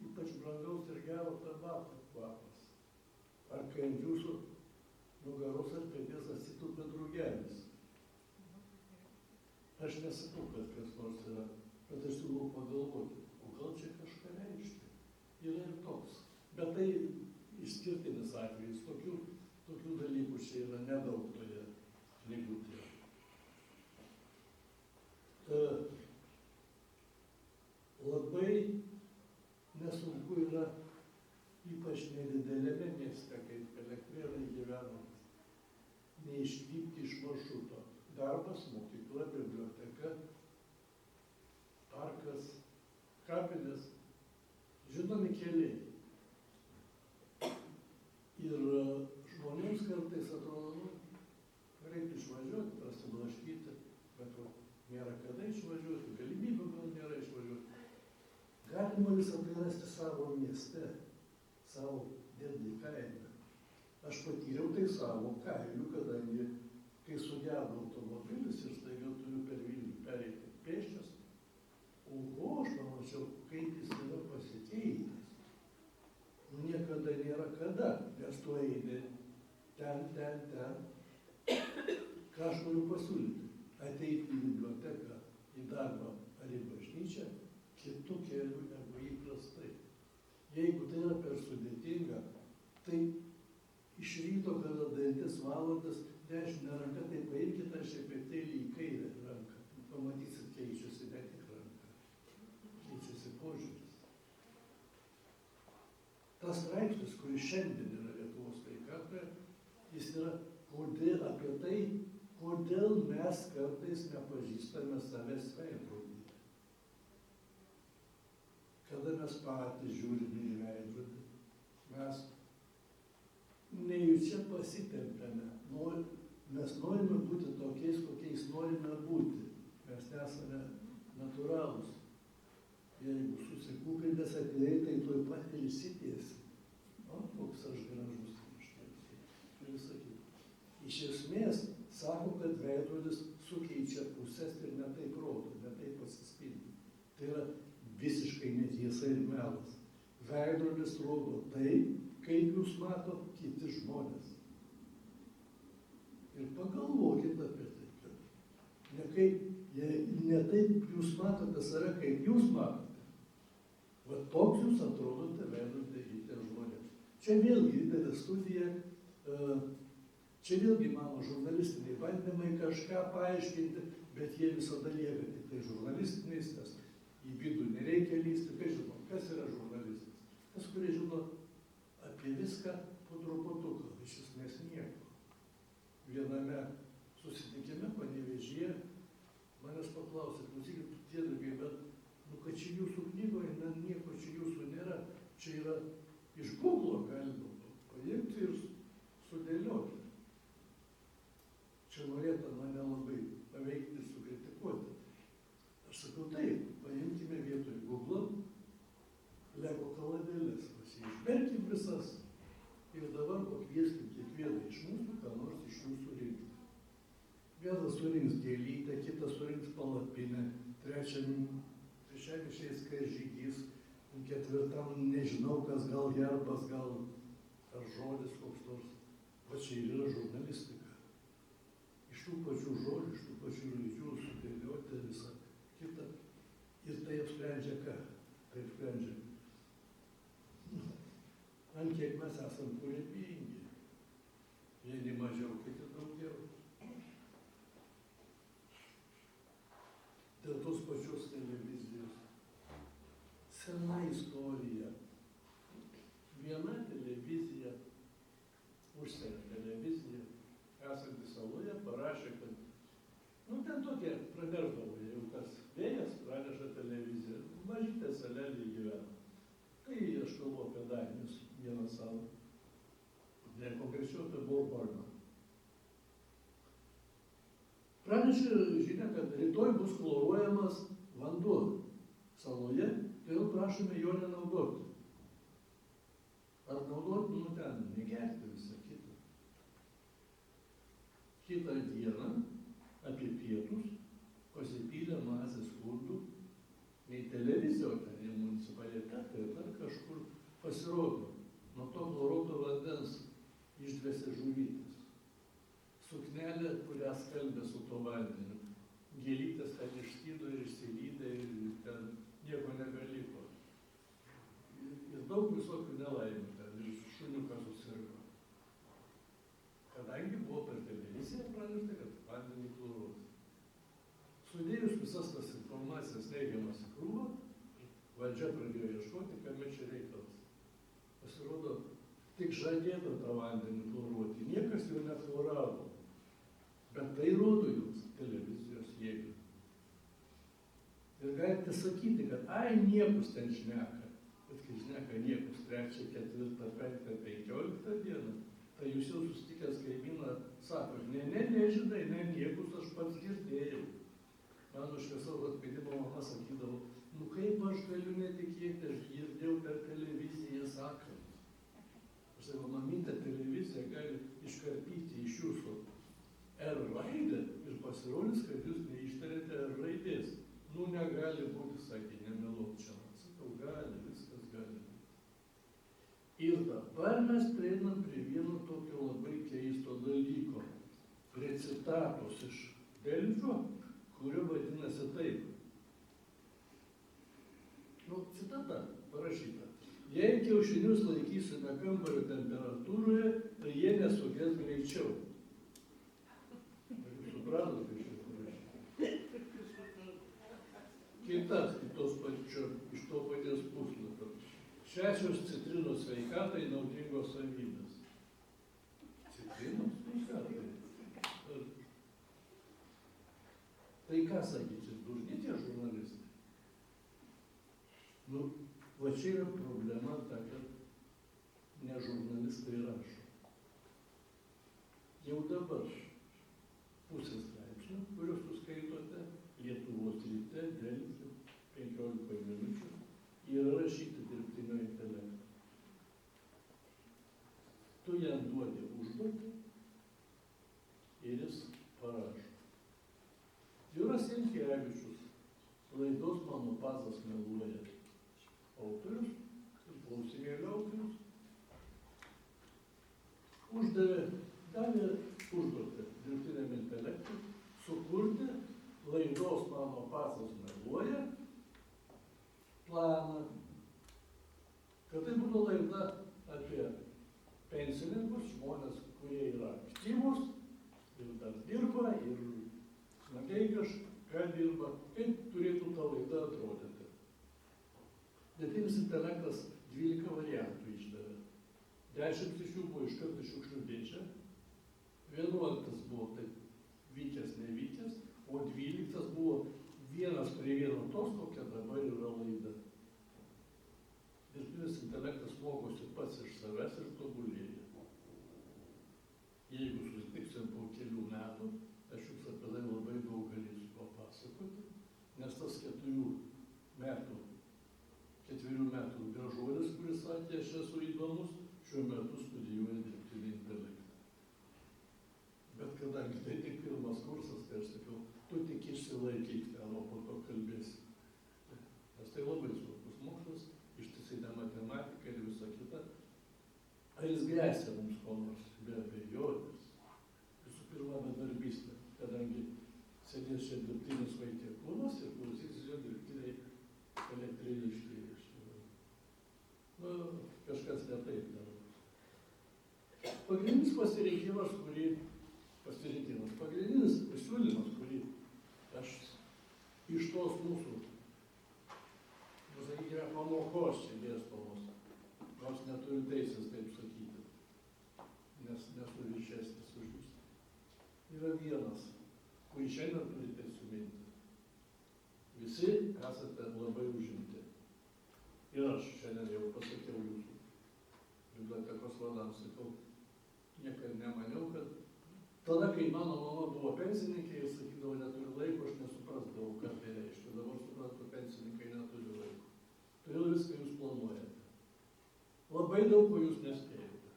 ypač brangaus ir gero tabako kvapas? Ar kai ant jūsų nugaros ar peties atsitupia drugelis? Aš nesakau, kad kas nors yra, bet aš siūlau pagalvoti, o gal čia kažką reiškia? Yra ir toks. Bet tai išskirtinis atvejis. Tokių dalykų čia yra nedaug toje knygutėje. Labai nesunku yra, ypač nedidelėme mieste, kaip Elektrėnai gyvenant, neišvykti iš maršruto. Darbas, mokykla, biblioteka, parkas, kapinės, žinomi keliai. Ir žmonėms kartais atrodo, reikia išvažiuoti, prasiblaškyti, bet nėra kada išvažiuoti, galimybių gal nėra išvažiuoti. Galima visą tai rasti savo mieste, savo netgi kaime. Aš patyriau tai savo kailiu, kadangi kai sugedo automobilis ir staiga turiu per Vilnių pereiti pėsčias, aš pamačiau, kaip jis yra pasikeitęs. Niekada nėra kada, nes tu eini ten. Ką aš noriu pasiūlyti? Ateiti į biblioteką, į darbą ar į bažnyčią kitų kelių negu įprastai. Jeigu tai yra per sudėtinga, tai iš ryto, kada dantis valandas, dešinę ranką, tai paimkite šepetėlį į kairę ranką. Pamatysit, keičiasi ne tik ranka, keičiasi požiūris. Tas straipsnis, kuris šiandien yra Lietuvos sveikatoje, jis yra apie tai, kodėl mes kartais nepažįstame savęs veidrodyje. Kada mes patys žiūrime į veidrodį, mes nejučia pasitempiame. Mes norime būti tokiais, kokiais norime būti. Mes nesame natūralūs. Jeigu susikūpinęs atėjai, tai tuoj pat ir išsitiesi. O, koks aš gražus. Iš esmės, sako, kad veidrodis sukeičia pusės ir netaip rodo, netaip pasispindi. Tai yra visiškai netiesa ir melas. Veidrodis rodo tai, kaip jūs mato kiti žmonės. Ir pagalvokit apie tai. Ne taip jūs matote save, kaip jūs matote. Va toks jūs atrodote veidrodį kitiems žmonėms. Čia vėlgi didelė studija, čia vėlgi mano žurnalistiniai bandymai kažką paaiškinti, bet jie visada lieka tik tai žurnalistiniais, nes į vidų nereikia lysti. Kai žinot, kas yra žurnalistas? Tas, kuris žino apie viską po truputuką, iš esmės nieko. Viename susitikime Panevėžyje manęs paklausė, klausykit, tėdukai, bet kad čia jūsų knygoje, nieko čia jūsų nėra. Čia yra iš Google galima paimti ir sudėlioti. Čia norėta mane labai svečių surinkti. Vienas surinks gėlytę, kitas surinks palapinę, trečiam išeis kažžygys, ketvirtam nežinau kas, gal herbas, gal ar žodis koks nors. Va čia ir yra žurnalistika. Iš tų pačių žodžių, iš tų pačių raidžių sudėlioti visą kitą. Ir tai apsprendžia ką? Tai apsprendžia, ant kiek mes esam kūrybingi. Vieni mažiau, kiti daugiau. Dėl tos pačios televizijos. Sena istorija. Viena televizija, užsienio televizija, esanti saloje, parašė, kad, ten tokie praneždavo, jau kas vėjas praneša televiziją, mažytė salelė gyvena. Tai aš kalbu apie Danijos vieną salą, ne konkrečiau apie Borbarną. Pranešė žinia, kad rytoj bus chloruojamas vanduo saloje, todėl prašome jo nenaudoti. Ar naudoti, ten, negerti visą kitą. Kitą dieną apie pietus pasipylė masė skundų, nei televizijos, nei municipalitetai, ar kažkur pasirodo. Nuo to chloruoto vandens išdvėsė žuvytės. Suknelė, kurią skalbė su to vandeniu. Gėlytės ten išskydo ir išsilydė ir ten nieko nebeliko. Ir daug visokių nelaimių ten, ir šuniukas susirgo. Kadangi buvo per televiziją pranešta, kad vandenį chloruoti. Sudėjus visas tas informacijas neigiamas į krūvą, valdžia pradėjo ieškoti, kame čia reikalas. Pasirodo, tik žadėta tą vandenį chloruoti, niekas jau nechloravo. Bet tai rodo jums televizijos jėgą. Ir galite sakyti, kad niekus ten šneka. Bet kai šneka niekus 3, 4, 5, 15 dieną, tai jūs jau susitikęs kaimyną sako, ne, žinai, ne niekus, aš pats girdėjau. Mano šviesaus atpėdimo mama sakydavo, kaip aš galiu netikėti, aš girdėjau per televiziją sakant. Aš sakau, mamytė, televizija gali iškarpyti iš jūsų R raidę ir pasirodys, kad jūs neištarėte R raidės. Negali būti, sakė, nemeluok čia. Sakau, gali, viskas gali būti. Ir dabar mes prieinam prie vieno tokio labai keisto dalyko. Prie citatos iš Delfio, kurio vadinasi taip. Citata parašyta. Jei kiaušinius laikysime kambario temperatūroje, tai jie nesuges greičiau. Supratot, kaip čia parašyta? Kitas iš to paties puslapio. 6 citrinos sveikatai naudingos savybės. Citrinos sveikatai. Tai ką sakyčiau, durni tie žurnalistai? Va čia yra problema ta, kad ne žurnalistai rašo. Jau dabar pusės straipsnių, kuriuos jūs skaitote, Lietuvos ryte, Delfi, 15 minučių, yra rašyti dirbtinio intelekto. Tu jam duodi užduotį ir jis parašo. Juras Jankievičius, laidos Mano pasas meluoja. Autorius ir klausimėlio autorius davė užduotį dirbtiniam intelektui sukurti laidos Mano pasas meluoja planą, kad tai būtų laida apie pensininkus, žmonės, kurie yra aktyvūs ir dar dirba, ir smagiai kažką dirba, kaip turėtų ta laida atrodyti. Dirbtinis intelektas 12 variantų išdavė. 10 iš jų buvo iškart iš šiukšlių dėžę, 11 buvo taip vykęs, nevykęs, o 12 buvo vienas prie vieno tos, kokia dabar yra laida. Dirbtinis intelektas mokosi pats iš savęs ir tobulėja. Jeigu susitiksim po kelių metų, aš jums apie tai labai daug galėsiu papasakoti, nes tas 4 metų gražuolis, kuris sakė, aš esu įdomus, šiuo metu studijuoja dirbtinį intelektą. kadangi tai tik pirmas kursas, tai aš sakiau, tu tik išsilaikyk ten, o po to kalbėsi. Nes tai labai svarbus mokslas, ištisinė matematika ir visa kita. Ar jis grėsia mums ko nors? Be abejonės. Visų pirma, bedarbystė, kadangi sėdės čia dirbtinis vaikėkūnas ir klausysis jo dirbtiniai elektriniškai. Nu, kažkas ne taip daro. Pagrindinis pasirinkimas, pagrindinis pasiūlymas, kurį aš iš tos mūsų, sakykime, pamokos čia dėstomos, nors neturiu teisės taip sakyti, nes nesu ryšesnis už jūs. Yra vienas, kurį šiandien turite suminti. Visi esate labai užimti. Ir aš šiandien jau pasakiau jūsų bibliotekos vadams, sakau, niekad nemaniau, kad tada, kai mano mama buvo pensininkė ir sakydavo, neturiu laiko, aš nesuprasdavau, ką tai reiškia. Dabar suprantu, pensininkai neturi laiko. Todėl viską jūs planuojate. Labai daug ko jūs nespėjate.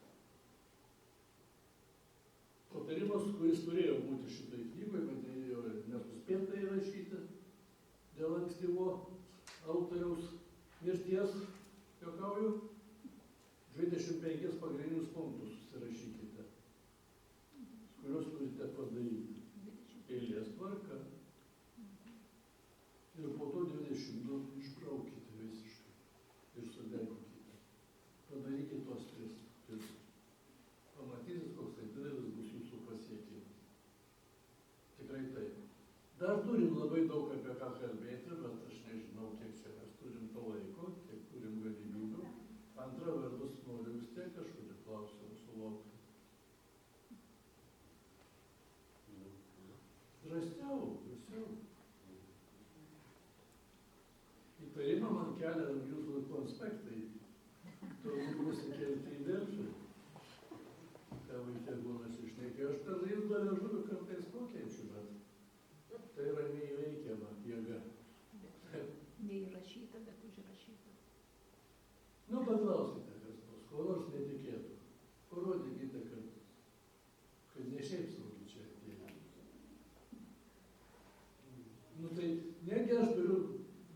Patarimas, kuris turėjo būti šitai knygoje, bet dėjo nesuspėta įrašyti dėl ankstyvo autoriaus mirties, juokauju, 25 pagrindinius punktus susirašykite, kuriuos turite padaryti. Eilės tvarka. Ir po to 22 išbraukite visiškai ir sudeginkite. Padarykite tos 3. Pamatysit, koks tai didelis bus jūsų pasiekimas. Tikrai taip. Dar turim labai daug apie ką kalbėti, bet aš nežinau, kiek čia mes turim to laiko, kiek turim galimybių. Antra vertus, noriu vis tiek kažkokį klausimą sulaukti. Drąsiau. Įtarimą man kelia jūsų konspektai. Turbūt nusikelti į Delfį. Ką vaikėgunas išnekėjo. Aš per lizdą liežuvį kartais pakenčiu, bet tai yra neįveikiama jėga. Neįrašyta, bet užrašyta. Nu, paklauskite, kas nors, ko nors netikėtų. Parodykite, kad ne šiaip saugi čia atėjo. Nu tai, negi aš turiu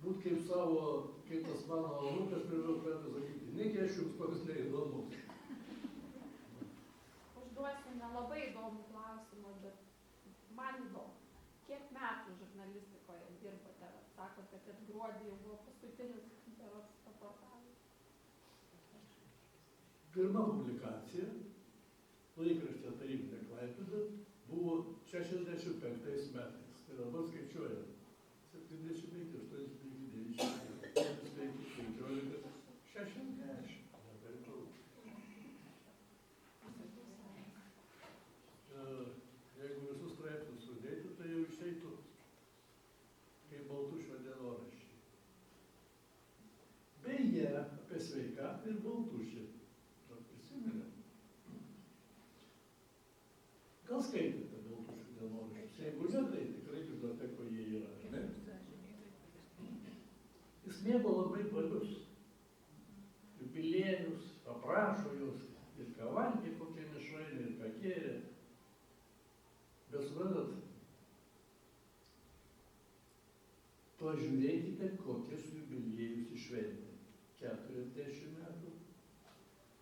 būti kaip tas mano anūkas, turiu pradėti sakyti, negi aš jums toks neįdomus. Užduosiu nelabai įdomų klausimą, bet man įdomu. Kiek metų žurnalistikoje dirbote? Sakote, kad gruodį jau buvo paskutinis berods portalas. Pirma publikacija, laikraštė Tarybinė Klaipėda, buvo 65 metais. Tai dabar skaičiuojam. 75, 85, 90, 15, 60. Jeigu visus straipsnius sudėtų, tai jau išeitų kaip Baltušio dienoraščiai. Beje, apie sveikatą ir Baltušį. Dar prisiminėm. Gal skaitėte Baltušio dienoraščius? Jeigu ne, tai tikrai bibliotekoje jie yra, ne? Jis mėgo labai balius. Jubiliejus, aprašo juos, ir ką valgė, kokie mišrainė, ir ką kėrė. Bet suprantat, pažiūrėkite, kokius jubiliejus išventė. 40 metų,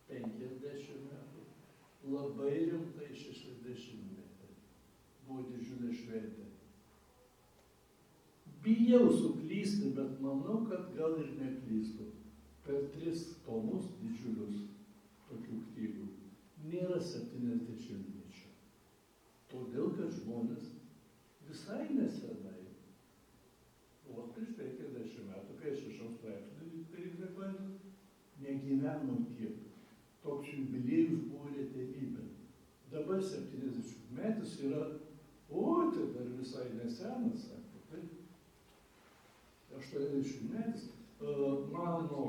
50 metų, labai rimtai 60 metai. Buvo didžiulė šventė. Bijau suklysti, bet manau, kad gal ir neklystu. Per 3 tomus didžiulius tokių knygų nėra 70-mečio. Todėl, kad žmonės visai nesenai, vos prieš 50 metų, kai aš išau straipsnį, negyveno tiek. Toks jubiliejus buvo retenybė. Dabar 70 metais yra, tai dar visai nesenas, sako, taip. 80 metais mano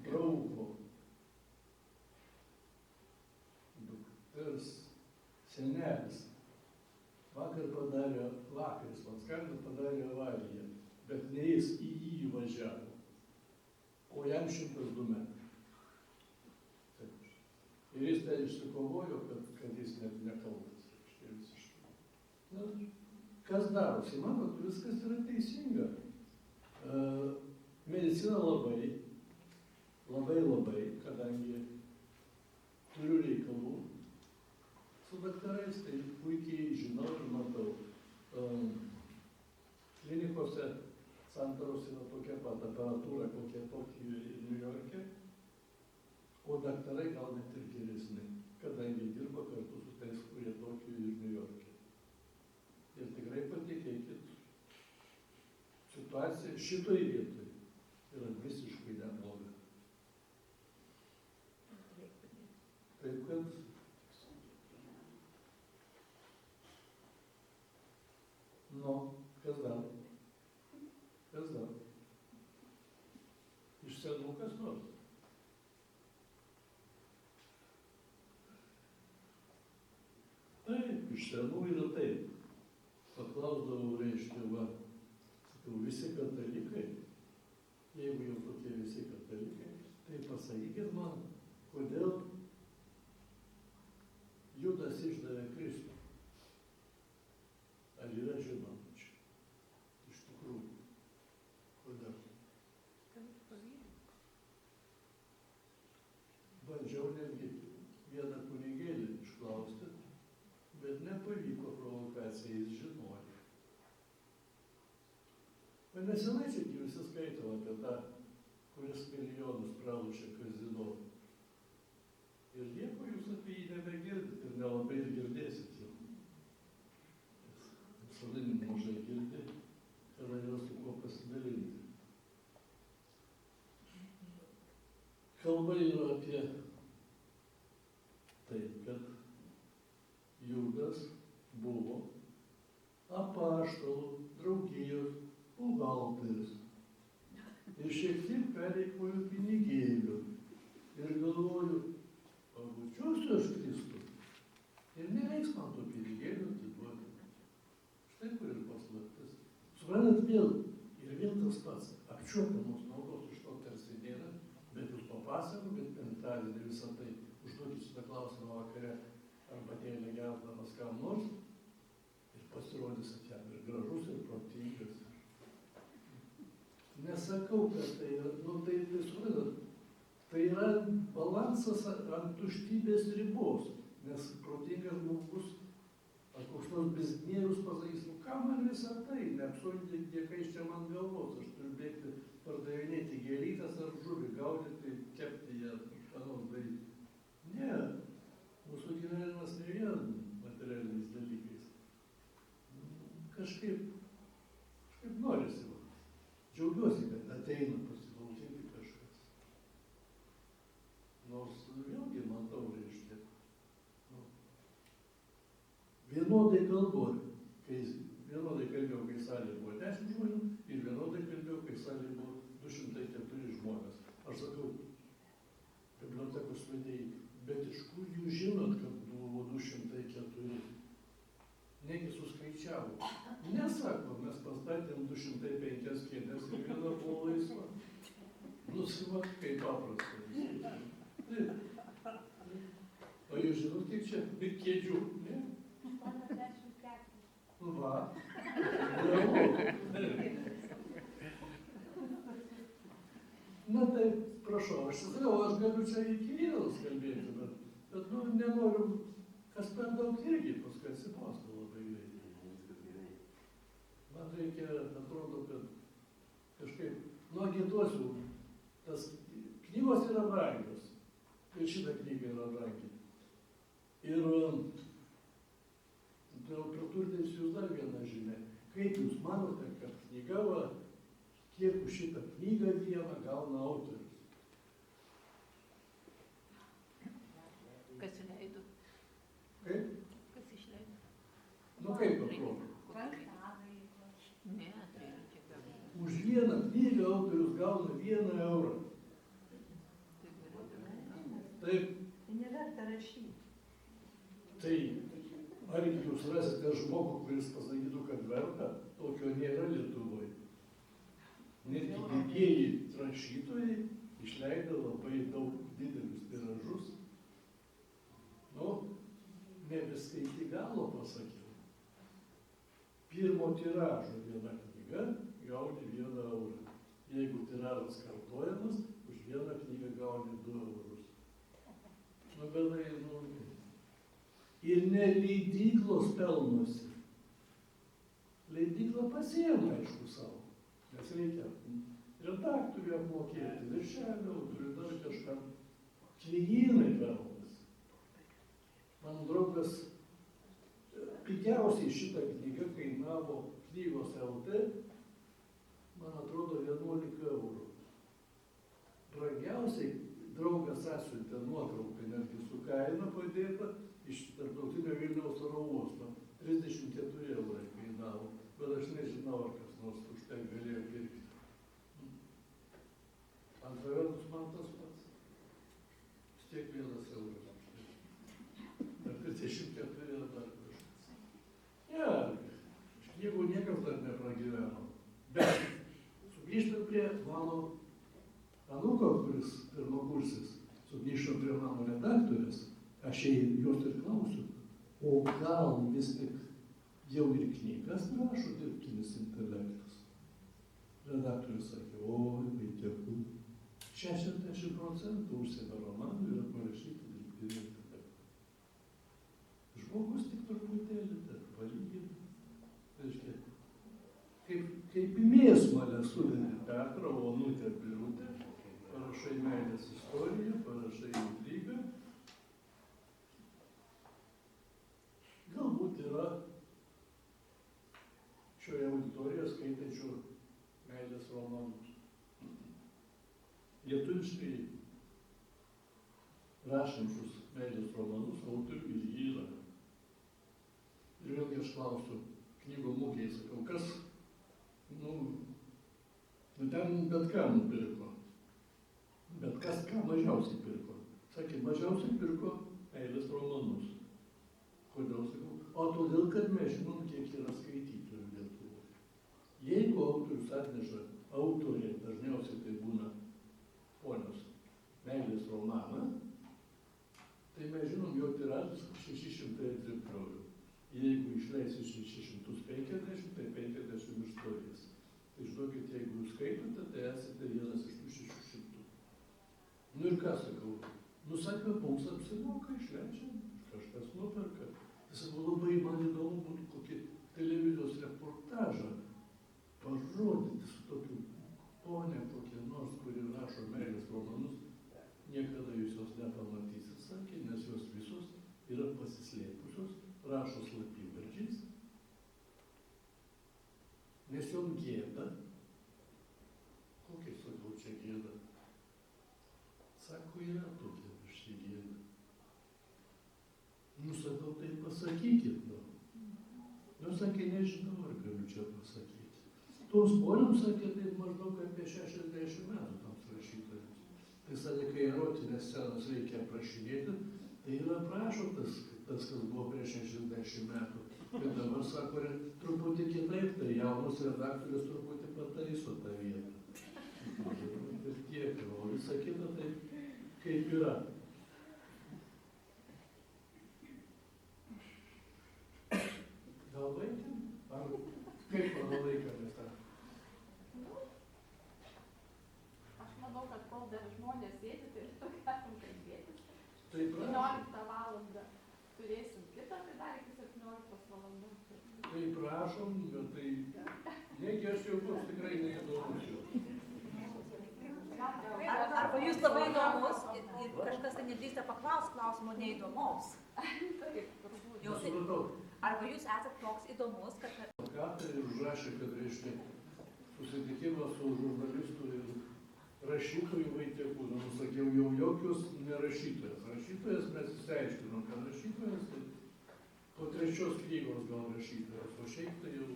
draugo dukters senelis vakaris man skambino, padarė avariją, bet ne jis į jį važiavo, o jam 102 metai. Ir jis ten išsikovojo, kad jis net nekalba. kas darosi? Manot, viskas yra teisinga. Medicina labai, kadangi turiu reikalų su daktarais, tai puikiai žinau ir matau. Klinikose santaros yra tokia pat aparatūra, kokia Tokijoje ir Niujorke, o daktarai gal net ir geresni, kadangi dirba kartu su tais, kurie Tokijoje ir Niujorke. Ir tikrai patikėkit, situacija šitoj vietoj yra visiškai nebloga. Taip kad kas dar? Kas dar? Iš senų kas nors? Taip, iš senų yra taip. Paklausdavau, reiškia, sakau, visi katalikai, jeigu jau tokie visi katalikai, tai pasakykit man, kodėl Judas išdavė Kristų. Ar yra žinoma čia? Iš tikrųjų. Kodėl? Bandžiau netgi vieną kunigėlį išklausti, bet nepavyko provokacija, jis žinojo. Nesenai čia visi skaito apie tą, kuris milijonus pralošė kazino. Ir nieko jūs apie jį nebegirdit ir nelabai ir girdėsit jau. Visada mažai girdi, kada yra su kuo pasidalinti. Kalba yra apie tai, kad Judas buvo apaštalų draugijos buhalteris ir šiek tiek pereikvojo pinigėlių. Ir galvoju, pabučiuosiu aš Kristų ir nereiks man to pinigėlių atiduoti. Štai kur ir paslaptis. Suprantat, vėl tas pats. Apčiuopiamos naudos iš to tarsi nėra, bet jūs papasakokit penktadienį visą tai, užduokit šitą klausimą vakare arba dėlę gerdamas kam nors ir pasirodysit jam ir gražus, ir protingas. Nesakau, kad tai yra, tai suprantat, tai yra balansas ant tuštybės ribos, nes protingas žmogus, ar koks nors biznierius pasakys, ką man visą tai, neapsunkink niekais čia man galvos, aš turiu bėgti pardavinėti gėlytes ar žuvį, gaudyti, kepti ją, ką nors daryti. Ne, mūsų gyvenimas ne vien materialiniais dalykais. Kažkaip norisi. Džiaugiuosi, kad ateina pasiklausyti kažkas. Nors vėlgi matau, reiškia, vienodai kalbėjau, kai salėje buvo 10 žmonių ir vienodai kalbėjau, kai salėje buvo 204 žmonės. Aš sakau, bibliotekos vedėjai, bet iš kur jūs žinot, kad buvo 204? Negi suskaičiavo. Nesako, mes pastatėm 205 kėdės ir viena buvo laisva. Nusivat, kaip paprasta. O jūs žinot, kiek čia kėdžių? Ne? 84. Va. Na tai, prašau, aš sakau, aš galiu čia iki vėlos kalbėti, bet nenoriu, kas per daug irgi paskui atsibosta labai greitai. Man reikia, atrodo, kad kažkaip nuagituosiu, tas knygos yra brangios, ir šita knyga yra brangi. Ir praturtinsiu jūs dar vieną žinią. Kaip jūs manote, kad knyga, kiek už šitą knygą vieną gauna autorius? Kas išleido? Kaip? Kas išleido? Nu kaip atrodo? Ne, tai čia gal. Už vieną knygą autorius gauna 1 eurą. Taip. Tai neverta rašyti. Tai argi jūs rasite žmogų, kuris pasakytų, kad verta, tokio nėra Lietuvoje. Netgi didieji rašytojai išleido labai daug didelius tiražus. Nu, ne viską iki galo pasakiau. pirmo tiražo viena knyga gauni 1 eurą. Jeigu tiražas kartojamas, už vieną knygą gauni 2 eurus. Nu, bet tai, nu, ir ne leidyklos pelnosi. Leidykla pasiema, aišku, savo. Nes reikia redaktorių apmokėti, viršelio, turi dar kažką. Knygynai pelnosi. Mano draugas pigiausiai šitą knygą kainavo knygos LT, man atrodo, 11 eurų. Brangiausiai draugas atsiuntė nuotrauką, netgi su kaina padėta iš tarptautinio Vilniaus oro uosto. 34 eurai kainavo, bet aš nežinau, ar kas nors už tai galėjo pirkti. Antra vertus man tas pats. Vis tiek 1 euras. Ar 34 dar kažkas. Ne, iš knygų niekas dar nepragyveno. Bet sugrįžtant prie mano anūko, kuris pirmakursis, sugrįžtant prie mano redaktorės, aš jos ir klausiu, o gal vis tik jau ir knygas rašo dirbtinis intelektas? Redaktorius sakė, oi, vaikėkų, 60% užsienio romanų yra parašyti dirbtiniu intelektu. Žmogus tik truputėlį palygina. Reiškia, kaip į mėsmalę sudedi Petrą, Onutę, Birutę, parašai meilės istoriją, parašai intrigą. Galbūt yra šioje auditorijoje skaitančių meilės romanus. Lietuviškai rašančius meilės romanus autorių ir yra. Ir vėlgi aš klausiu knygų mugėje, sakau, kas, ten bet ką nupirko. Bet kas ką mažiausiai pirko? Sakė, mažiausiai pirko meilės romanus. Kodėl sakau? O todėl, kad mes žinom, kiek yra skaitytojų Lietuvoje. Jeigu autorius atneša autorė, dažniausiai tai būna ponios, meilės romaną, tai mes žinom, jo tiražas 600 egzempliorių. Jeigu išleisi 650, tai 50 istorijas. Tai žinokit, jeigu jūs skaitote, tai esate vienas iš tų 600. Nu ir ką sakau? Nu sakė, mums apsimoka, išleidžiam, kažkas nuperka. Tai sakau, labai man įdomu būtų kokį televizijos reportažą parodyti su tokiu ponė kokie nors, kuri rašo meilės romanus. Niekada jūs jos nepamatysit, sakė, nes jos visos yra pasislėpusios, rašo slapyvardžiais, nes jom gėda. Kokia, sakau, čia gėda? Sako, yra tokia biškį gėda. Nu, sakau, tai pasakykit, nu. Nu, sakė, nežinau, ar galiu čia pasakyti. Toms poniams, sakė, tai maždaug apie 60 metų toms rašytojams. Tai sakė, kai erotinės scenos reikia aprašinėti, tai ir aprašo tas, kas buvo prieš 60 metų. Bet dabar, sako, truputį kitaip, tai jaunos redaktorius truputį pataiso tą vietą. Ir tiek, o visa kita tai kaip yra. Gal laikim? Ar kaip mano laikomės tą? Aš manau, kad kol dar žmonės sėdi, tai ir galim kalbėtis. Tai 17 valandą turėsim kitą, tai dar iki 17 valandos. Tai prašom, bet tai negi aš jau toks tikrai neįdomus jau. Arba jūs labai įdomus ir kažkas tai nedrįsta paklaust klausimo neįdomaus. Taip, turbūt. Nesupratau. Arba jūs esat toks įdomus, kad... Advokatai užrašė, kad reiškia susitikimas su žurnalistu ir rašytojų Vaitiekūnu. Nusakiau, jau jokios nerašytojas. Rašytojas mes įsiaiškinom, kad rašytojas tai po 3 knygos gal rašytojas, o šiaip tai jau...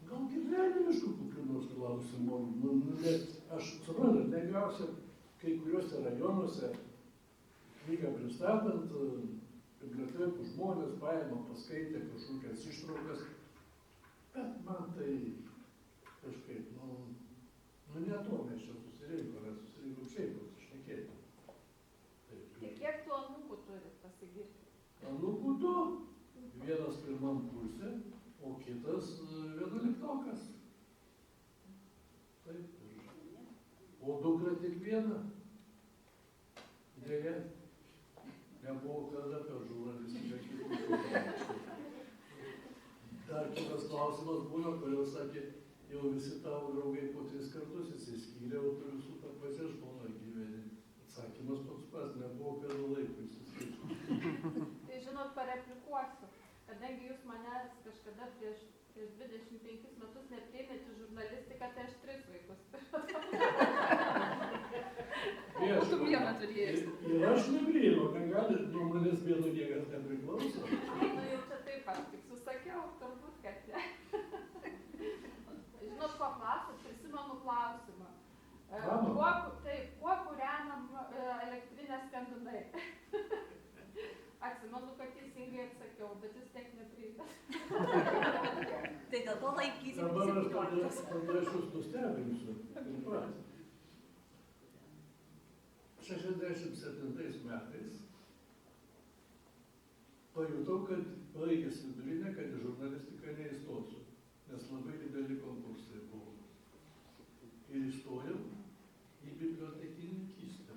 Gal gyvenimiškų kokių nors klausimų. Aš suprantu, lengviausia kai kuriuose rajonuose knygą pristatant, bibliotekų žmonės paima, paskaitė kažkokias ištraukas, bet man tai kažkaip, ne to mes čia susirinkom šiaip pasišnekėti. Tai kiek tų anūkų turit pasigirti? Anūkų 2, vienas pirmam kurse, o kitas 11-okas. Taip. O dukra tik viena. Dėja, nebuvo kada per žurnalistiką kitų. Dar kitas klausimas būna, kodėl sakė, jau visi tavo draugai po 3 kartus įsiskyrė, o tu visų tą pačią žmoną gyveni. Atsakymas toks pats, nebuvo kada laiko įsiskyrti. Tai žinot, pareplikuosiu. Kadangi jūs manęs kažkada prieš 25 metus nepriėmėte žurnalistiką, tai aš 3 vaikus. Prieš, Tu vieną turėjai. ir aš nepriėmiau, kad gali, nuo manęs vieno niekas nepriklauso. Nu jau čia taip, aš tik susakiau, turbūt, kad ne. Žinot, ko klausėt, prisimenu klausimą. Kuo kūrenam elektrinę skandinai? Atsimenu, kad teisingai atsakiau, bet vis tiek nepriimtas. Tai dėl to laikysim Dabar aš 17. tada aš jūs nustebinsiu. Ir pat. 67 metais pajutau, kad baigęs vidurinę, kad į žurnalistiką neįstosiu, nes labai dideli konkursai buvo. Ir įstojau į bibliotekininkystę.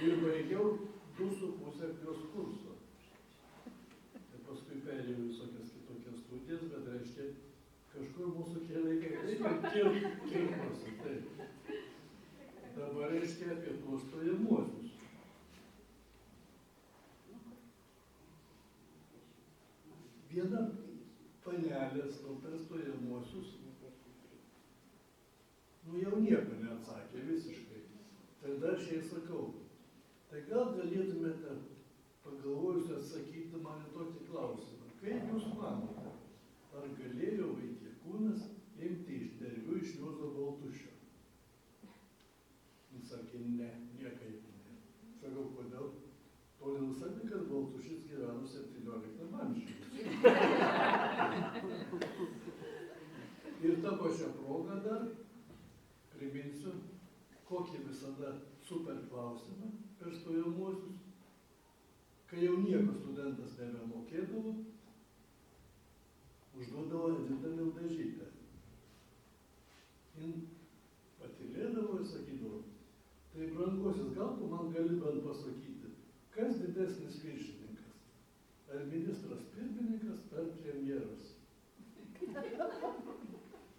Ir baigiau 2,5 plius kurso. Ir paskui perėjau visokias kitokias studijas, bet reiškia, kažkur mūsų keliai kirtosi. Taip. Dabar reiškia apie tuos stojamuosius. Viena panelė per stojamuosius, nu jau nieko neatsakė visiškai. Tada aš jai sakau, tai gal galėtumėte pagalvojus atsakyti man į tokį klausimą. Kaip jūs manote, ar galėjo Vaitiekūnas imti interviu iš Juozo Baltušio? Jis sakė, ne, niekaip ne. Sakau, kodėl? Todėl sakė, kad Baltušis gyveno 17 amžiuje. Ir tą pačią progą dar priminsiu, kokį visada super klausimą per stojamuosius, kai jau nieko studentas nebemokėdavo, užduodavo Edita Mildažytė. Jin patylėdavo ir sakydavo, tai brangusis, gal tu man gali bent pasakyti, kas didesnis viršininkas? Ar ministras pirmininkas, ar premjeras?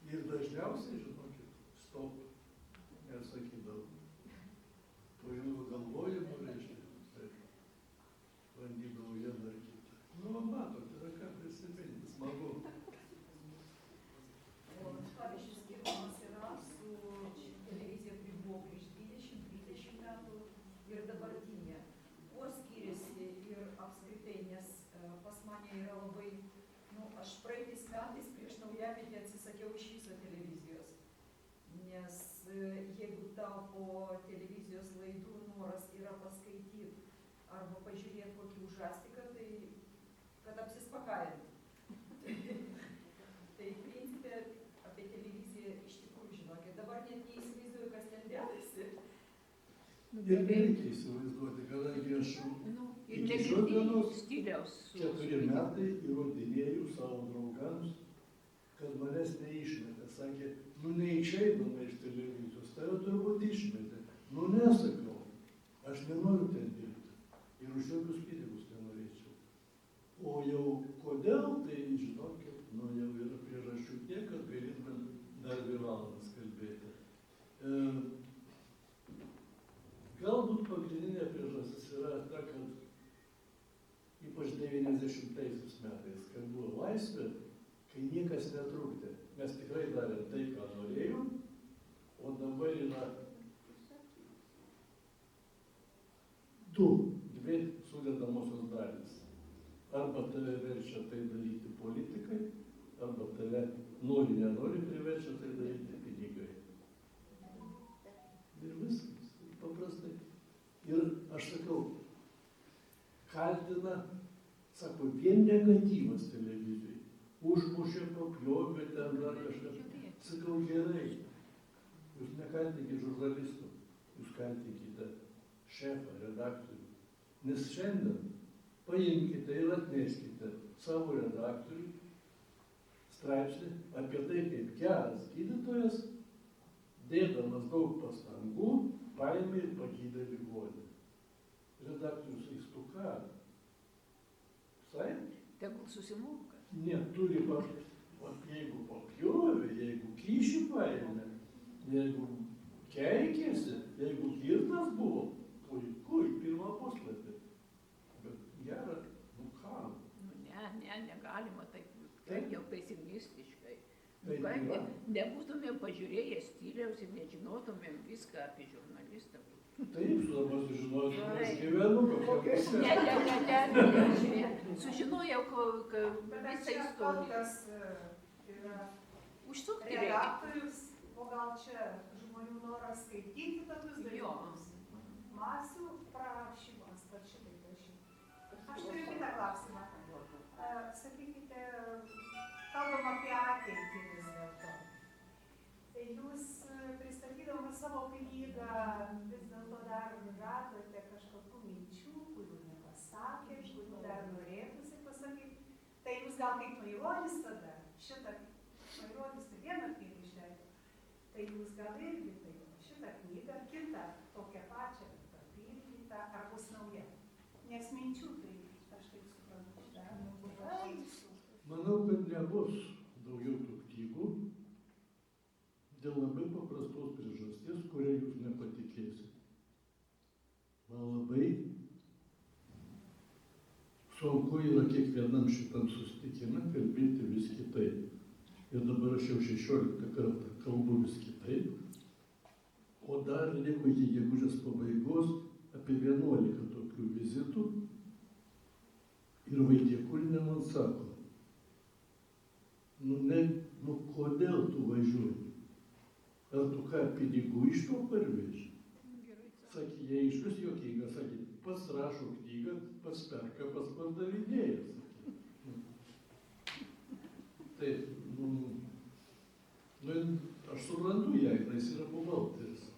Ir dažniausiai, žinokit, stop, nesakydavau. Po ilgo galvojimo, reiškia, taip, bandydavau vieną ar kitą. Nu, matot, yra ką prisiminti, smagu. O pavyzdžiui, skirtumas yra su televizija, kuri buvo prieš 20-30 metų ir dabartinė. Kuo skiriasi ir apskritai, nes pas mane yra labai, aš praeitais metais prieš naujametį atsisakiau iš viso televizijos. Nes jeigu tau po televizijos laidų noras yra paskaityti arba pažiūrėti kokį užastiką, tai kad apsispakavint. Tai principė apie televiziją iš tikrųjų žinokit. Dabar net neįsivaizduoju, kas ten dedasi. Ir nereikia įsivaizduoti, kadangi aš iki šios dienos 4 metai įrodinėjau savo draugams, kad manęs neišmetė. Sakė, neišeidama iš televizijos, tave turbūt išmetė. Nesakau, aš nenoriu ten dirbti. Ir už jokius pinigus nenorėčiau. O jau kodėl, tai žinokit, jau yra priežasčių tiek, kad galėtume dar 2 valandas kalbėti. Galbūt pagrindinė priežastis yra ta, kad ypač 90 metais, kai buvo laisvė, kai niekas netrukdė. Mes tikrai darėm tai, ką norėjom, o dabar yra 2 sudedamosios dalys. Arba tave verčia tai daryti politikai, arba tave nori priverčia tai daryti pinigai. Ir viskas, paprastai. Ir aš sakau, kaltina, sako, vien negatyvas televizijai. Užmušė, papjovė, ten dar kažką. Sakau, gerai, jūs nekaltinkite žurnalistų, jūs kaltinkite šefą, redaktorių. Nes šiandien paimkite ir atneškite savo redaktoriui straipsnį apie tai, kaip geras gydytojas, dėdamas daug pastangų, paėmė ir pagydė ligonį. Redaktorius sakys, tu ką? Visai? Tegul susimoka. Neturi, jeigu papjovė, jeigu kyšį paėmė, jeigu keikėsi, jeigu girtas buvo, puiku, į pirmą puslapį. Bet gera, nu ką? Nu, negalima taip, Taip. jau pesimistiškai. Taip Ką, yra. nebūtumėm pažiūrėję stiliaus ir nežinotumėm viską apie žurnalistą. Taip, dabar sužinojau, kur aš Taip. gyvenu, kokia Ne. Sužinojau, Bet ar visą čia istoriją. kaltas yra Užsukti reikia. redaktorius, o gal čia žmonių noras skaityti tokius Jo. dalykus? Masių prašymas, kad šitaip rašyti. Aš turiu kitą klausimą. Sakykite, kalbam apie ateitį vis dėlto. Jūs pristatydamas savo knygą vis dėlto dar radote kažkokių minčių, kurių nepasakėt, kurių dar norėtųsi pasakyti. Tai jūs gal kaip Maironis tada, šitą Maironis tai vieną knygą išleido, tai jūs gal irgi taip, šitą knygą, kitą, tokią pačią, papildytą, ar bus nauja. Nes minčių tai, aš taip suprantu, Manau, kad nebus daugiau tų knygų dėl labai paprastos priežasties, kurią jūs nepatikėsite. Man labai sunku yra kiekvienam šitam susitikime kalbėti vis kitaip. Ir dabar aš jau 16 kartą kalbu vis kitaip, o dar liko iki gegužės pabaigos apie 11 tokių vizitų. Ir Vaitiekulinė man sako, nu kodėl tu važiuoji? Ar tu ką, pinigų iš to parveži? Sakė, jie iš vis juokinga, sakė, pats rašo knygą, pats perka, pats pardavinėja. Taip, aš suprantu ją, jis yra buhalteris.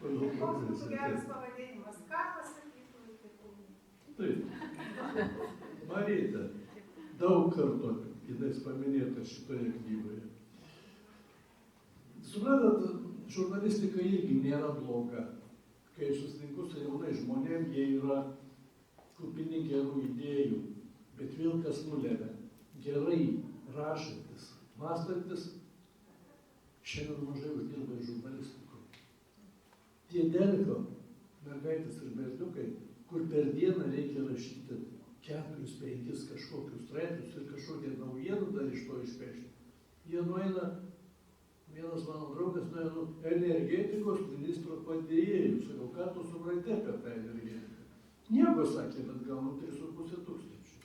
koks būtų geras pavadinimas, ką pasakytų Vaitiekūnė? Taip. Marytė, daug kartų jinai paminėta šitoje knygoje. Suprantat, žurnalistika irgi nėra bloga. Kai susitinku su jaunais žmonėm, jie yra kupini gerų idėjų, bet vėl kas nulėmė. Gerai rašantis, mąstantis, šiandien mažai uždirba žurnalistikoje. Tie Delfio mergaitės ir berniukai, kur per dieną reikia rašyti 4-5 kažkokius straipsnius ir kažkokią naujieną dar iš to išpešti. Jie nueina, vienas mano draugas nueina energetikos ministro padėjėjų. Sakau, ką tu supranti apie tą energetiką? Nieko sakė, bet gaunu 3,5 tūkstančių.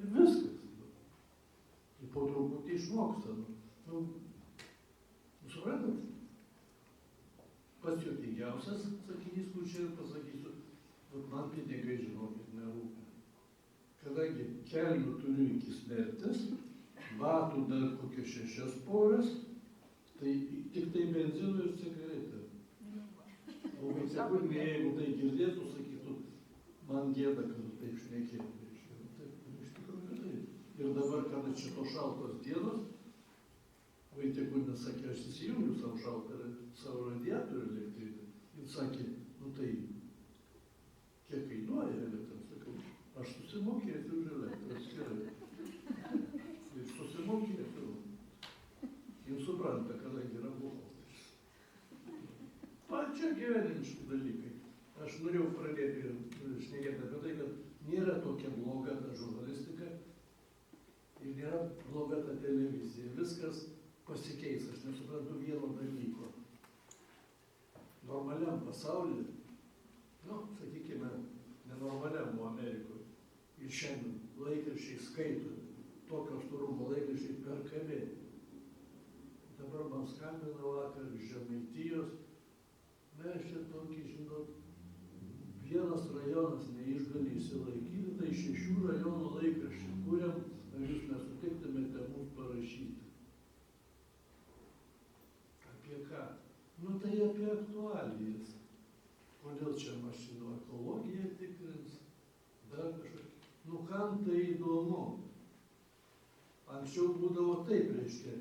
Ir viskas. Ir po truputį išmoksta. Suprantat? Pats juokingiausias sakinys, kur čia ir pasakysiu, bet man pinigai, žinokit, nerūpi. Kadangi kelnių turiu iki smertis, batų dar kokias 6 poras, tai tik tai benzinų ir cigaretė. O Vaitiekūnė, jeigu tai girdėtų, sakytų, man gėda, kad taip šnekėtų. Taip, iš tikrųjų taip. Ir dabar, kada šitos šaltos dienos, Vaitiekūnė sakė, aš įsijungiu savo šaltą, savo radiatorių elektrinę. Ir sakė, nu tai, kiek kainuoja elektra? Sakau, aš susimokėsiu už elektrą atskirai. Ir susimokėsiu. Jis supranta, kadangi yra buhalteris. Pačia gyvenimiški dalykai. Aš norėjau pradėti šnekėti apie tai, kad nėra tokia bloga ta žurnalistika ir nėra bloga ta televizija. Viskas pasikeis. Aš nesuprantu vieno dalyko. Normaliam pasaulyje, sakykime, nenormaliam buvo Amerikoje. Ir šiandien laikraščiai skaito, tokio storumo laikraščiai perkami. Dabar man skambina vakar iš Žemaitijos. Mes čia tokį, žinot, vienas rajonas neišgali įsilaikyti, tai 6 rajonų laikraščių kuriam, ar jūs nesutiktumėte mums parašyti. Apie ką? Nu tai apie aktualijas. Kodėl čia mašinų ekologiją tikrins, dar kažkokį. įdomu. Anksčiau būdavo taip, reiškia,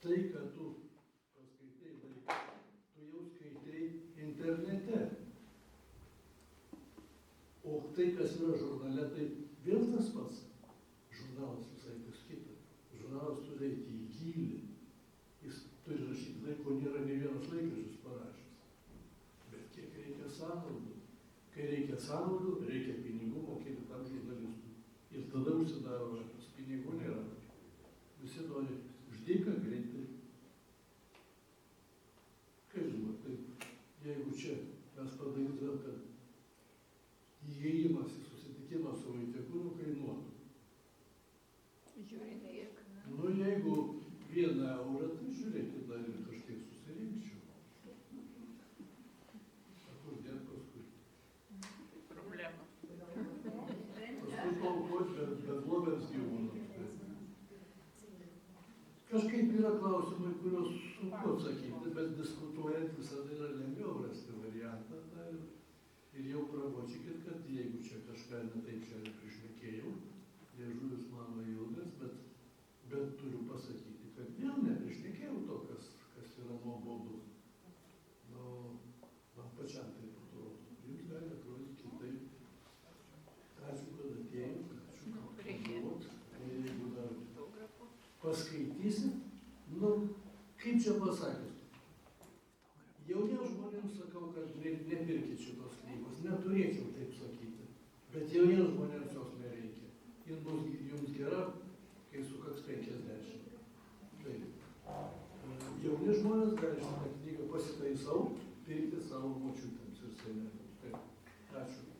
tai, kad tu paskaitai laiką, tu jau skaitai internete. O tai, kas yra žurnale, tai vėl tas pats. Žurnalas visai kas kita. Žurnalas turi eiti į gylį. Jis turi rašyti tai, ko nėra ne vienas laikraštis parašęs. Bet kiek reikia sąnaudų. Kai reikia sąnaudų, reikia pinigų mokėti tam žurnalistui. Ir tada užsidaro ratas. Pinigų nėra. Visi nori uždyką greitai. Kaip žinot, tai jeigu čia mes padarytume, kad įėjimas į susitikimą su Vaitekūnu kainuotų. Žiūrint kiek. Nu, jeigu 1 eurą, tai žiūrėkit, dar ir kažkiek susirinkčiau. A kur dėt paskui? Problema. Paskui paukoti beglobiams gyvūnams. Kažkaip yra klausimai, kuriuos sunku atsakyti, bet diskutuojant visada yra lengviau rasti variantą. Tai ir jau pravočykit, kad jeigu čia kažką ne taip šiandien prišnekėjau, liežuvis mano ilgas, bet turiu pasakyti, kad vėl neprišnekėjau to, kas yra nuobodu. Nu, man pačiam taip atrodo. Jums gali atrodyti kitaip. Ačiū, kad atėjau. Ačiū, kad pagalvot. Jeigu dar paskaitysit, nu, kaip čia pasakius. Jauniems žmonėms sakau, kad nepirkit šitos knygos. Neturėčiau taip sakyti. Bet jauniems žmonėms jos nereikia. Jis bus jums gera, kai sukaks 50. Taip. Jauni žmonės gali šitą knygą pasitaisau, pirkti savo močiutėms ir seneliams. Taip. Ačiū.